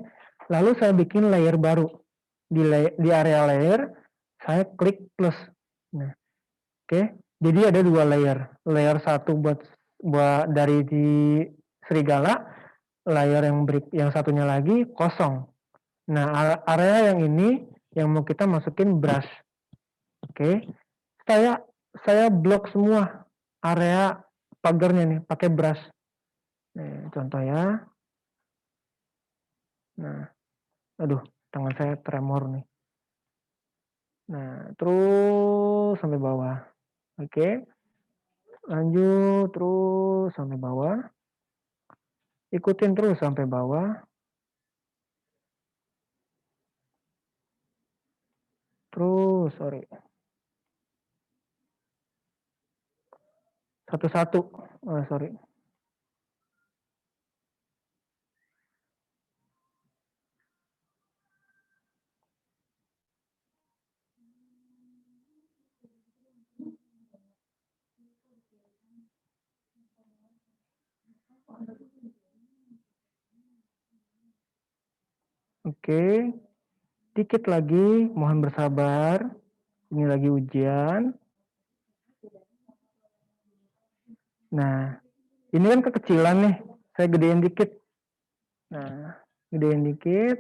lalu saya bikin layer baru. Di area layer, saya klik plus. Nah, oke, jadi ada 2 layer. Layer 1 buat dari di serigala, layer yang satunya lagi kosong. Nah, area yang ini yang mau kita masukin brush. Oke, saya blok semua area pagernya nih pakai brush. Nih, contoh ya. Nah, Aduh, tangan saya tremor nih. Nah, terus sampai bawah. Oke. Lanjut terus sampai bawah. Ikutin terus sampai bawah. Terus, sorry. Satu-satu. Sorry. Oke. Dikit lagi, mohon bersabar. Ini lagi ujian. Nah, ini kan kekecilan nih. Saya gedein dikit. Nah, gedein dikit.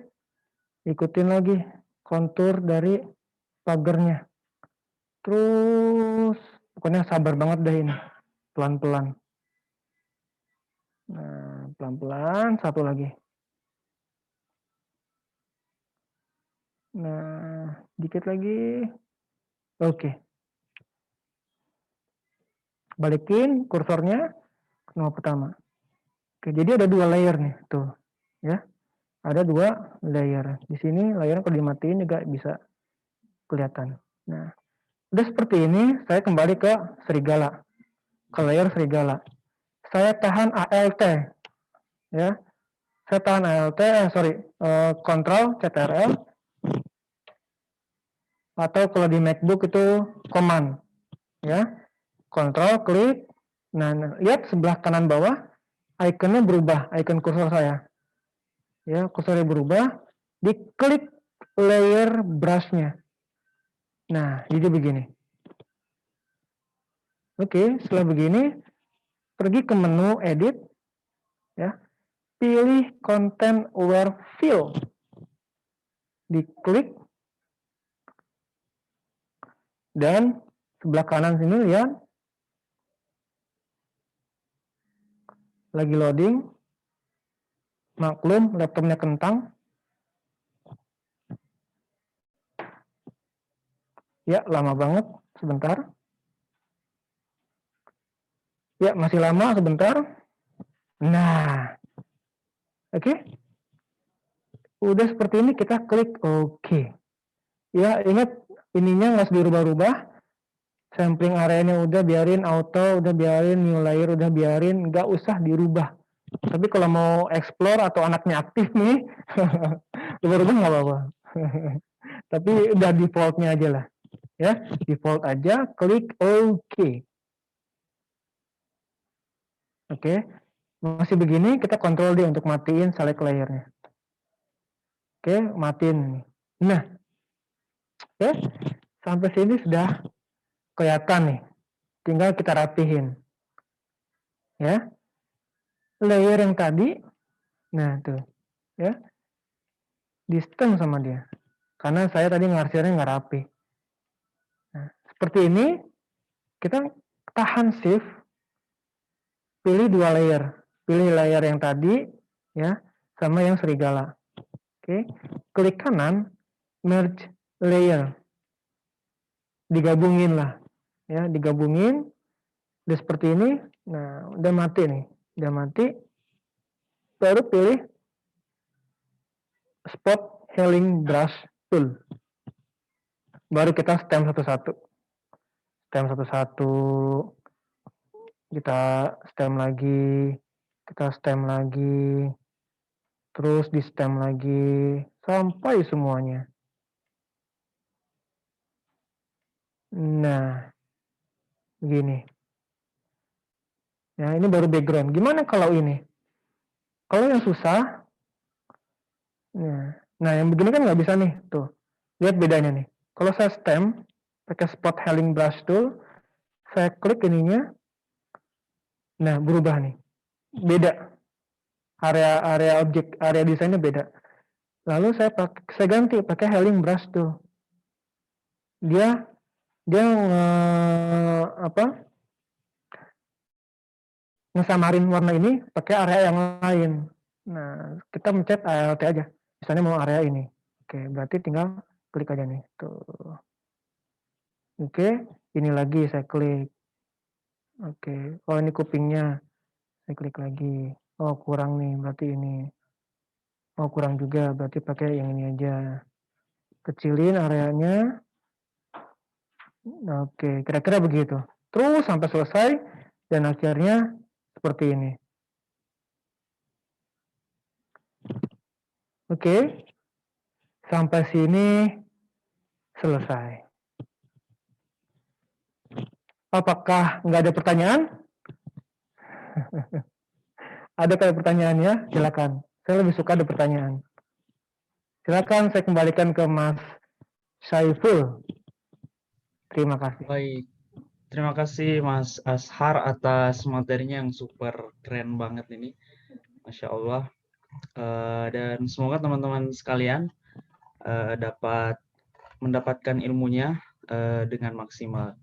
Ikutin lagi kontur dari pagernya. Terus, pokoknya sabar banget deh ini. Pelan-pelan. Nah, pelan-pelan. Satu lagi. Nah, dikit lagi. Oke. Balikin kursornya ke nomor pertama. Oke, jadi ada 2 layer nih, tuh. Ya. Ada 2 layer. Di sini layernya kalau dimatiin juga bisa kelihatan. Nah, udah seperti ini, saya kembali ke serigala. Ke layer serigala. Saya tahan ALT. Ya. Saya tahan ALT, Ctrl CTRL. Atau kalau di MacBook itu command. Ya. Ctrl, klik. Nah, lihat sebelah kanan bawah, ikonnya berubah, ikon kursor saya. Ya, kursornya berubah, diklik layer brush-nya. Nah, jadi begini. Oke, setelah begini, pergi ke menu edit, ya, pilih content aware fill, diklik, dan sebelah kanan sini lihat, lagi loading, maklum laptopnya kentang. Ya, lama banget, sebentar. Ya, masih lama, sebentar. Nah, oke. Udah seperti ini, kita klik oke. Ya, ingat ininya nggak usah dirubah-rubah. Sampling areanya udah biarin, auto udah biarin, new layer udah biarin, nggak usah dirubah. Tapi kalau mau explore atau anaknya aktif nih, rubah-rubah nggak apa-apa. Tapi udah defaultnya aja lah. Ya, default aja, klik OK. Oke, masih begini, kita kontrol dia untuk matiin select layernya. Oke, matiin. Nah, oke, sampai sini sudah kelihatan nih. Tinggal kita rapihin. Ya. Layer yang tadi, nah tuh, ya. Di stem sama dia. Karena saya tadi ngarsirnya nggak rapi. Nah, seperti ini, kita tahan shift, pilih 2 layer. Pilih layer yang tadi, ya, sama yang serigala. Oke, klik kanan, merge layer. Digabungin lah. Ya, digabungin. Udah seperti ini, nah udah mati nih. Udah mati, baru pilih spot healing brush tool. Baru kita stem satu-satu. Stem satu-satu. Kita stem lagi. Kita stem lagi. Terus di stem lagi. Sampai semuanya. Nah. Begini. Ya, ini baru background. Gimana kalau ini? Kalau yang susah. Nah, yang begini kan nggak bisa nih. Tuh. Lihat bedanya nih. Kalau saya stem, pakai spot healing brush tool, saya klik ininya, nah berubah nih, beda, area objek, area desainnya beda. Lalu saya ganti pakai healing brush tool, dia ngesamarin warna ini pakai area yang lain. Nah, kita mencet ALT aja, Misalnya mau area ini. Oke, berarti tinggal klik aja nih. Tuh. Oke, ini lagi saya klik. Oke, oh ini kupingnya. Saya klik lagi. Oh, kurang nih, berarti ini. Oh, kurang juga, berarti pakai yang ini aja. Kecilin areanya. Oke, kira-kira begitu. Terus sampai selesai, dan akhirnya seperti ini. Oke, sampai sini selesai. Apakah nggak ada pertanyaan? Ada kayak pertanyaannya? Silakan. Saya lebih suka ada pertanyaan. Silakan saya kembalikan ke Mas Saiful. Terima kasih. Baik, terima kasih Mas Ashar atas materinya yang super keren banget ini. Masya Allah. Dan semoga teman-teman sekalian dapat mendapatkan ilmunya dengan maksimal.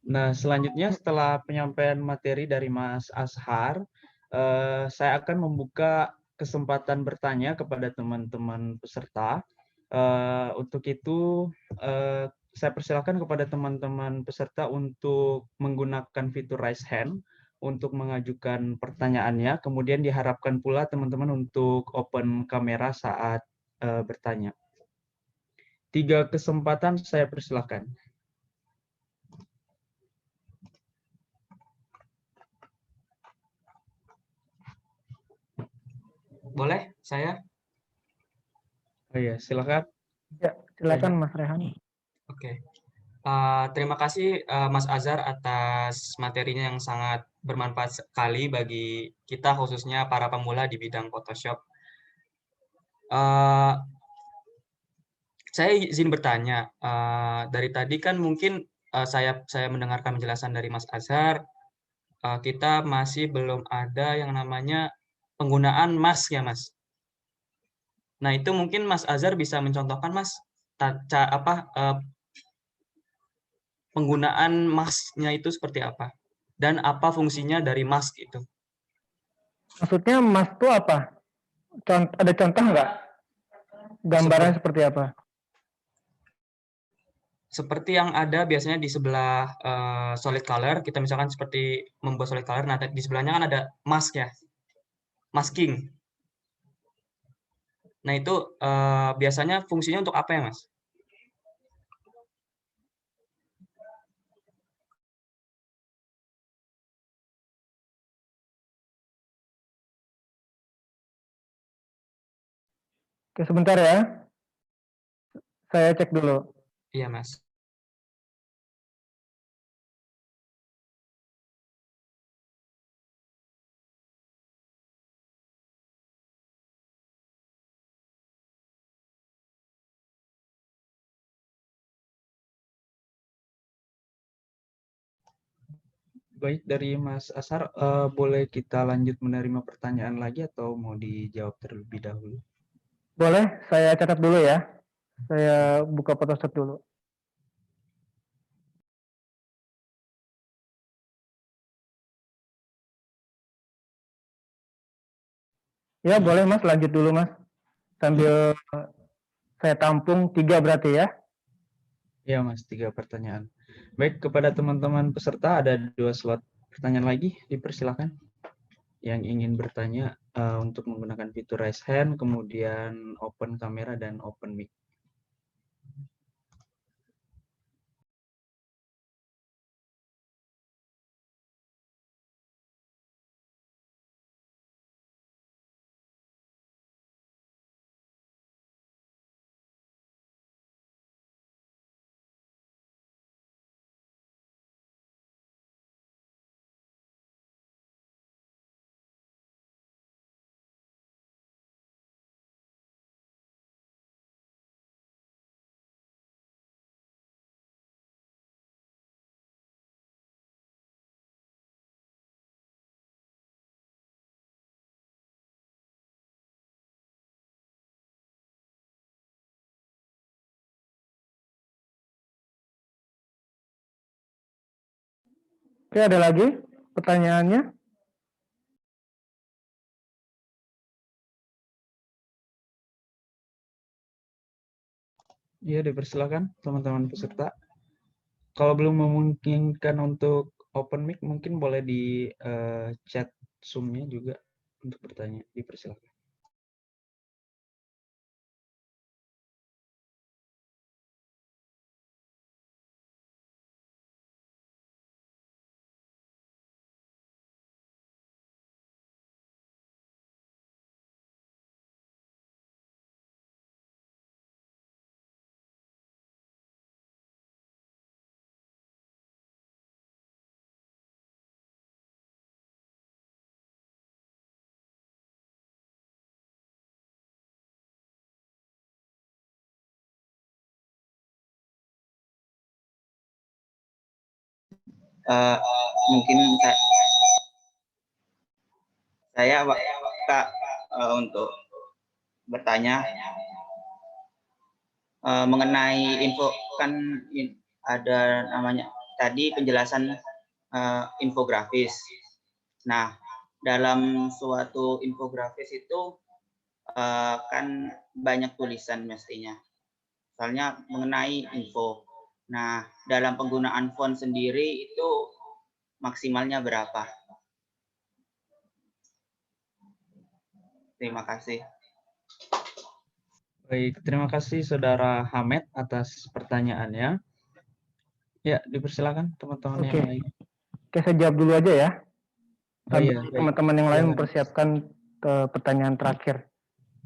Nah, selanjutnya setelah penyampaian materi dari Mas Ashar, saya akan membuka kesempatan bertanya kepada teman-teman peserta. Untuk itu, saya persilakan kepada teman-teman peserta untuk menggunakan fitur raise hand untuk mengajukan pertanyaannya. Kemudian diharapkan pula teman-teman untuk open kamera saat bertanya. 3 kesempatan saya persilakan. Boleh saya? Oh iya, silakan. Ya, silakan Mas Rehan. Oke. Terima kasih Mas Azhar atas materinya yang sangat bermanfaat sekali bagi kita khususnya para pemula di bidang Photoshop. Saya izin bertanya, dari tadi kan mungkin saya mendengarkan penjelasan dari Mas Azhar, kita masih belum ada yang namanya penggunaan mask ya Mas. Nah itu mungkin Mas Azhar bisa mencontohkan Mas, penggunaan mask-nya itu seperti apa? Dan apa fungsinya dari mask itu? Maksudnya Mas itu apa? Ada contoh nggak? Gambaran seperti apa? Seperti yang ada biasanya di sebelah solid color, kita misalkan seperti membuat solid color, nah di sebelahnya kan ada mask ya, masking. Nah itu biasanya fungsinya untuk apa ya Mas? Oke, sebentar ya. Saya cek dulu. Iya Mas. Baik, dari Mas Ashar, boleh kita lanjut menerima pertanyaan lagi atau mau dijawab terlebih dahulu? Boleh, saya catat dulu ya. Saya buka Photoshop dulu. Ya, boleh Mas, lanjut dulu Mas. Sambil saya tampung 3 berarti ya. Ya Mas, 3 pertanyaan. Baik, kepada teman-teman peserta ada 2 slot pertanyaan lagi, dipersilakan. Yang ingin bertanya untuk menggunakan fitur raise hand, kemudian open kamera dan open mic. Oke, ada lagi pertanyaannya? Iya, dipersilakan teman-teman peserta. Kalau belum memungkinkan untuk open mic, mungkin boleh di chat Zoom-nya juga untuk bertanya. Dipersilakan. Mungkin saya Kak untuk bertanya mengenai info, kan ada namanya tadi penjelasan infografis. Nah, dalam suatu infografis itu kan banyak tulisan mestinya, soalnya mengenai info. Nah, dalam penggunaan font sendiri itu maksimalnya berapa? Terima kasih. Baik, terima kasih Saudara Hamed atas pertanyaannya. Ya, dipersilakan teman-teman yang lain. Oke, saya jawab dulu aja ya. Oh iya, Sambil teman-teman yang lain Silakan. mempersiapkan pertanyaan terakhir.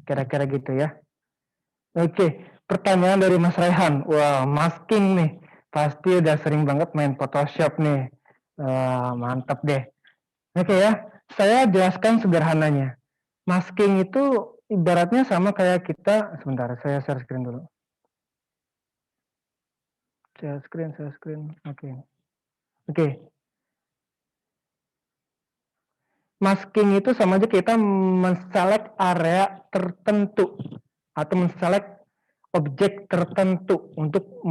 Kira-kira gitu ya. Oke, pertanyaan dari Mas Rehan. Wah, masking nih. Pasti udah sering banget main Photoshop nih. Mantap deh. Oke ya, saya jelaskan sederhananya. Masking itu ibaratnya sama kayak kita, sebentar, saya share screen dulu. Share screen. Oke. Masking itu sama aja kita men-select area tertentu atau men-select objek tertentu untuk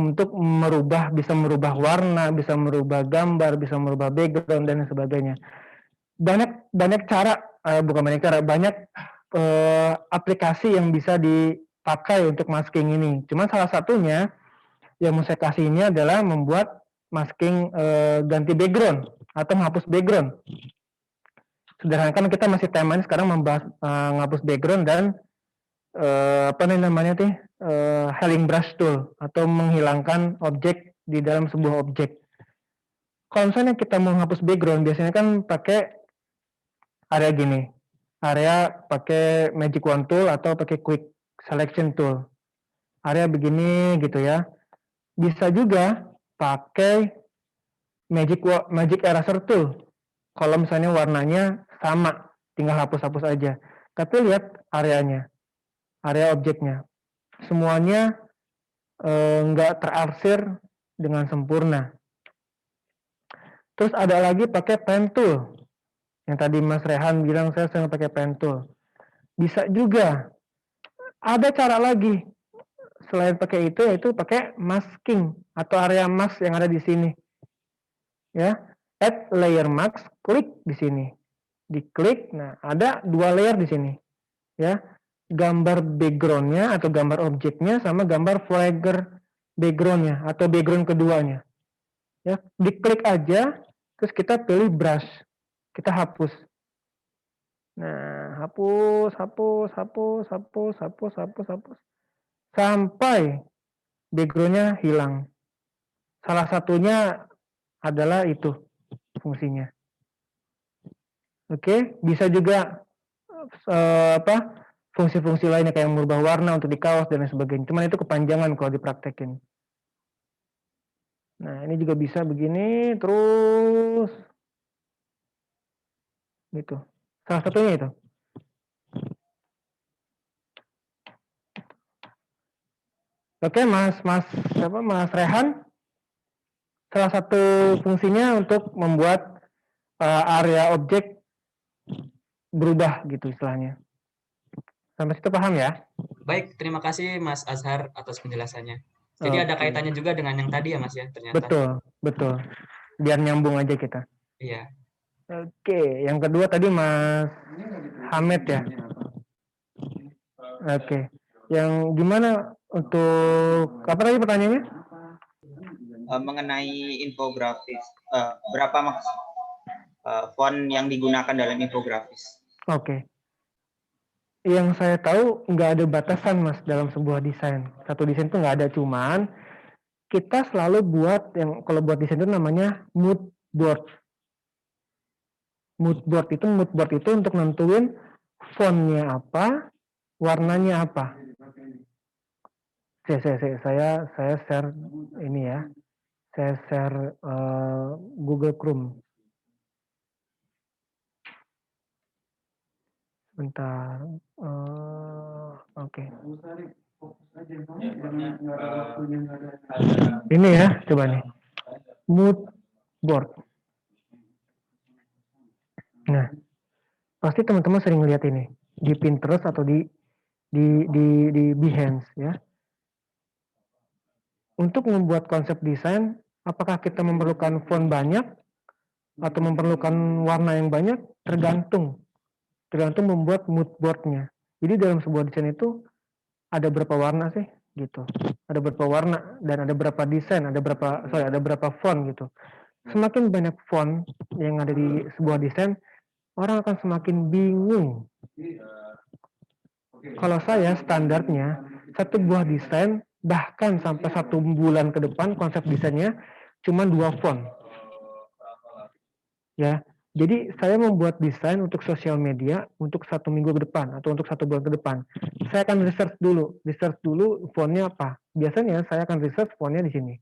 bisa merubah warna, bisa merubah gambar, bisa merubah background dan sebagainya. Banyak cara, banyak aplikasi yang bisa dipakai untuk masking ini. Cuman salah satunya yang mau saya kasih ini adalah membuat masking ganti background atau menghapus background. Sederhana kan kita masih temanya sekarang membahas menghapus background dan healing brush tool atau menghilangkan objek di dalam sebuah objek. Kalau misalnya kita mau menghapus background, biasanya kan pakai area gini, area pakai magic wand tool atau pakai quick selection tool, area begini gitu ya. Bisa juga pakai magic eraser tool. Kalau misalnya warnanya sama, tinggal hapus-hapus aja. Tapi lihat areanya, area objeknya. Semuanya nggak terarsir dengan sempurna. Terus ada lagi pakai pen tool. Yang tadi Mas Rehan bilang saya sering pakai pen tool. Bisa juga. Ada cara lagi. Selain pakai itu, yaitu pakai masking atau area mask yang ada di sini. Ya, add layer mask, klik di sini. Diklik, nah ada 2 layer di sini. Ya, gambar backgroundnya atau gambar objeknya sama gambar flagger backgroundnya atau background keduanya. Ya, diklik aja, terus kita pilih brush, kita hapus. Nah, hapus sampai backgroundnya hilang. Salah satunya adalah itu fungsinya. Oke, bisa juga fungsi-fungsi lainnya kayak merubah warna untuk di kaos dan lain sebagainya. Cuman itu kepanjangan kalau dipraktekin. Nah, ini juga bisa begini terus gitu. Salah satunya itu. Oke, Mas Rehan. Salah satu fungsinya untuk membuat area objek berubah gitu istilahnya. Sampai situ paham ya? Baik, terima kasih Mas Azhar atas penjelasannya. Jadi ada kaitannya juga dengan yang tadi ya Mas ya ternyata. Betul. Biar nyambung aja kita. Iya. Oke, yang kedua tadi Mas Hamed ya. Oke. Yang gimana Untuk apa tadi pertanyaannya? Mengenai infografis, berapa font yang digunakan dalam infografis? Oke. Yang saya tahu nggak ada batasan Mas dalam sebuah desain. Satu desain itu nggak ada, cuman kita selalu buat yang kalau buat desain itu namanya mood board. Mood board itu untuk nentuin fontnya apa, warnanya apa. Saya share ini ya. Saya share Google Chrome. Bentar. Oke. Ini ya, coba nih. Mood board. Nah, pasti teman-teman sering lihat ini di Pinterest atau di Behance ya. Untuk membuat konsep desain, apakah kita memerlukan font banyak atau memerlukan warna yang banyak? Tergantung membuat mood boardnya. Jadi dalam sebuah desain itu ada berapa warna sih gitu. Ada berapa warna dan ada berapa desain, ada berapa font gitu. Semakin banyak font yang ada di sebuah desain, orang akan semakin bingung. Kalau saya standarnya satu buah desain bahkan sampai 1 bulan ke depan konsep desainnya cuma 2 font. Ya, jadi saya membuat desain untuk sosial media untuk 1 minggu ke depan atau untuk 1 bulan ke depan. Saya akan research dulu fontnya apa. Biasanya saya akan research fontnya di sini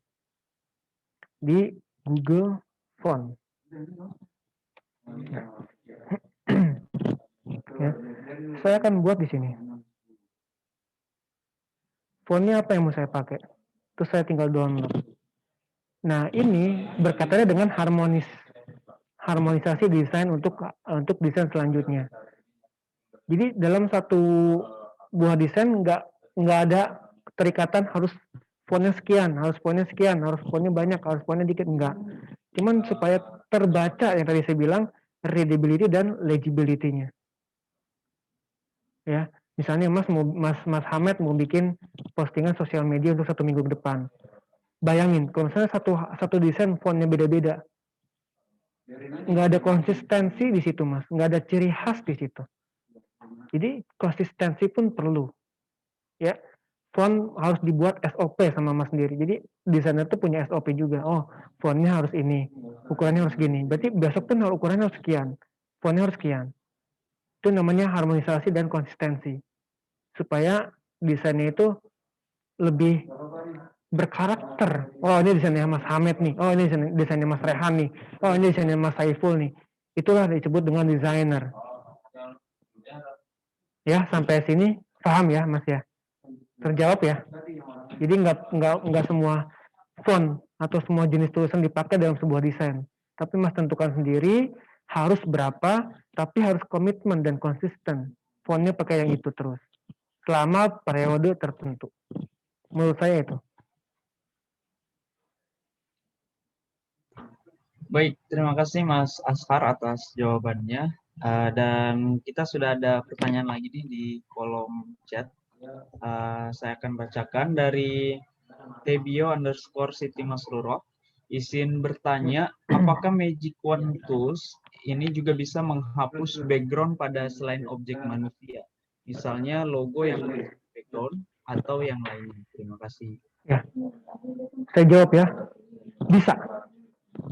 di Google Font. Ya, saya akan buat di sini. Fontnya apa yang mau saya pakai? Terus saya tinggal download. Nah, ini berkaitannya dengan harmonisasi desain untuk desain selanjutnya. Jadi dalam satu buah desain nggak ada keterikatan harus fontnya sekian, harus fontnya banyak, harus fontnya dikit, enggak. Cuman supaya terbaca yang tadi saya bilang readability dan legibility-nya. Ya, misalnya Mas Hamed mau bikin postingan sosial media untuk 1 minggu ke depan. Bayangin, kalau misalnya satu desain fontnya beda-beda, nggak ada konsistensi di situ Mas, nggak ada ciri khas di situ. Jadi konsistensi pun perlu. Ya, font harus dibuat SOP sama Mas sendiri. Jadi desainer tuh punya SOP juga. Oh, fontnya harus ini, ukurannya harus gini. Berarti besok tuh ukurannya harus sekian, fontnya harus sekian. Itu namanya harmonisasi dan konsistensi. Supaya desainnya itu lebih berkarakter. Oh, ini desainnya Mas Hamed nih. Oh, ini desainnya Mas Rehan nih. Oh, ini desainnya Mas Saiful nih. Itulah disebut dengan desainer. Ya, sampai sini paham ya, Mas ya? Terjawab ya? Jadi nggak semua font atau semua jenis tulisan dipakai dalam sebuah desain. Tapi Mas tentukan sendiri harus berapa, tapi harus komitmen dan konsisten. Fontnya pakai yang itu terus. Selama periode tertentu. Menurut saya itu. Baik, terima kasih Mas Ashar atas jawabannya. Dan kita sudah ada pertanyaan lagi nih di kolom chat. Saya akan bacakan dari Tebio_Siti Masruro. Izin bertanya, apakah Magic Wand Tools ini juga bisa menghapus background pada selain objek manusia? Misalnya logo yang background atau yang lainnya. Terima kasih. Ya, saya jawab ya. Bisa.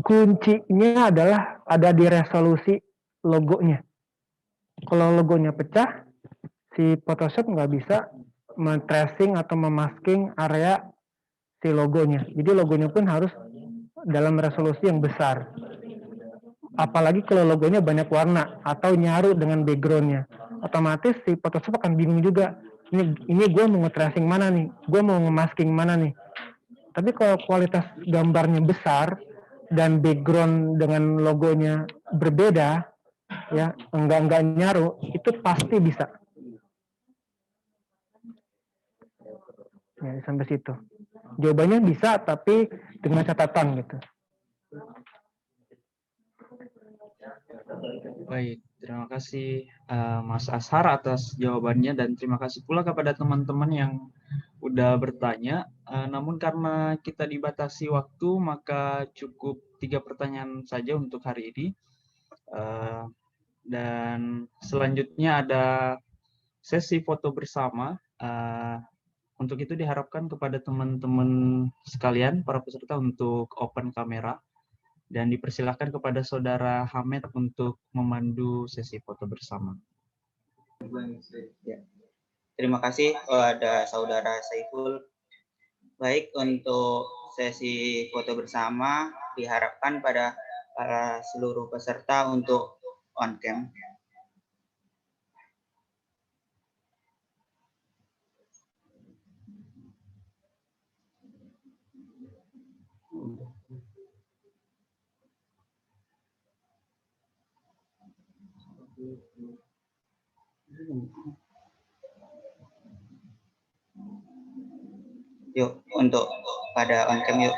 Kuncinya adalah ada di resolusi logonya. Kalau logonya pecah, si Photoshop nggak bisa men-tracing atau memasking area si logonya. Jadi logonya pun harus dalam resolusi yang besar. Apalagi kalau logonya banyak warna atau nyaru dengan backgroundnya. Otomatis si Photoshop akan bingung juga. Ini gue mau nge-tracing mana nih? Gue mau nge-masking mana nih? Tapi kalau kualitas gambarnya besar dan background dengan logonya berbeda, ya enggak nyaru, itu pasti bisa. Ya, sampai situ. Jawabannya bisa, tapi dengan catatan gitu. Baik, terima kasih Mas Ashar atas jawabannya dan terima kasih pula kepada teman-teman yang udah bertanya, namun karena kita dibatasi waktu, maka cukup 3 pertanyaan saja untuk hari ini. Dan selanjutnya ada sesi foto bersama. Untuk itu diharapkan kepada teman-teman sekalian, para peserta untuk open kamera. Dan dipersilahkan kepada Saudara Hamed untuk memandu sesi foto bersama. Ya. Terima kasih kepada Saudara Saiful. Baik, untuk sesi foto bersama diharapkan pada para seluruh peserta untuk on cam. Yuk, untuk pada on cam yuk.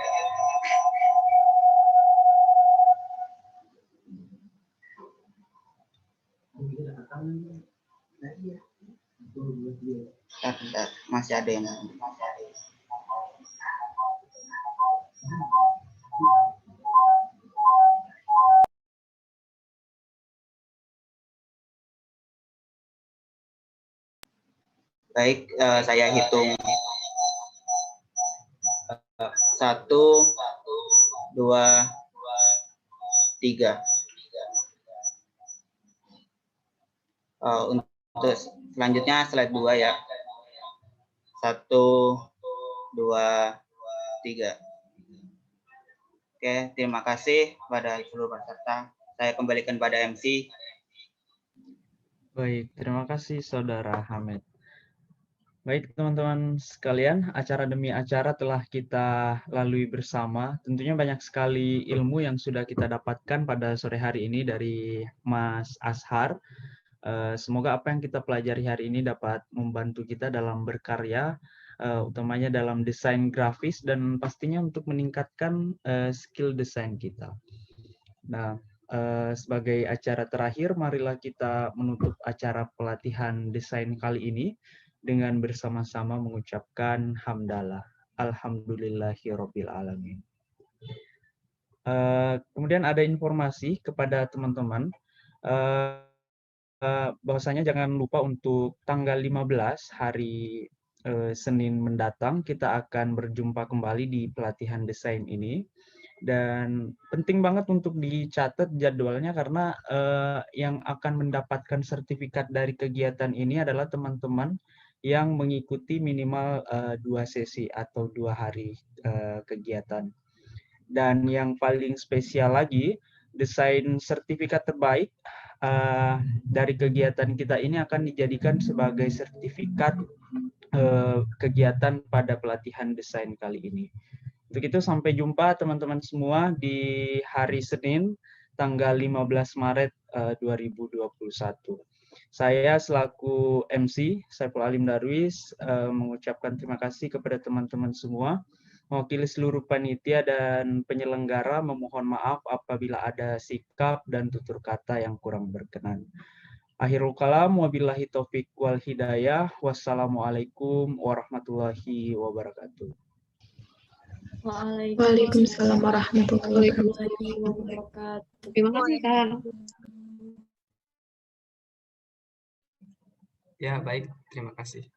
Bentar, masih ada yang baik, saya hitung 1, 2, 3. Untuk selanjutnya slide 2 ya. 1, 2, 3. Oke, terima kasih kepada seluruh peserta. Saya kembalikan pada MC. Baik, terima kasih Saudara Hamed. Baik teman-teman sekalian, acara demi acara telah kita lalui bersama. Tentunya banyak sekali ilmu yang sudah kita dapatkan pada sore hari ini dari Mas Ashar. Semoga apa yang kita pelajari hari ini dapat membantu kita dalam berkarya, utamanya dalam desain grafis dan pastinya untuk meningkatkan skill desain kita. Nah, sebagai acara terakhir, marilah kita menutup acara pelatihan desain kali ini dengan bersama-sama mengucapkan hamdalah. Alhamdulillahirabbil alamin. Kemudian ada informasi kepada teman-teman bahwasanya jangan lupa untuk tanggal 15 hari Senin mendatang kita akan berjumpa kembali di pelatihan desain ini. Dan penting banget untuk dicatat jadwalnya karena yang akan mendapatkan sertifikat dari kegiatan ini adalah teman-teman yang mengikuti minimal 2 sesi atau 2 hari kegiatan. Dan yang paling spesial lagi, desain sertifikat terbaik dari kegiatan kita ini akan dijadikan sebagai sertifikat kegiatan pada pelatihan desain kali ini. Untuk itu sampai jumpa teman-teman semua di hari Senin tanggal 15 Maret 2021. Saya selaku MC Saiful Alim Darwis mengucapkan terima kasih kepada teman-teman semua. Mewakili seluruh panitia dan penyelenggara memohon maaf apabila ada sikap dan tutur kata yang kurang berkenan. Akhirul kalam, wabillahi taufik wal hidayah. Wassalamualaikum warahmatullahi wabarakatuh. Waalaikumsalam warahmatullahi wabarakatuh. Terima kasih, Kak. Ya, baik. Terima kasih.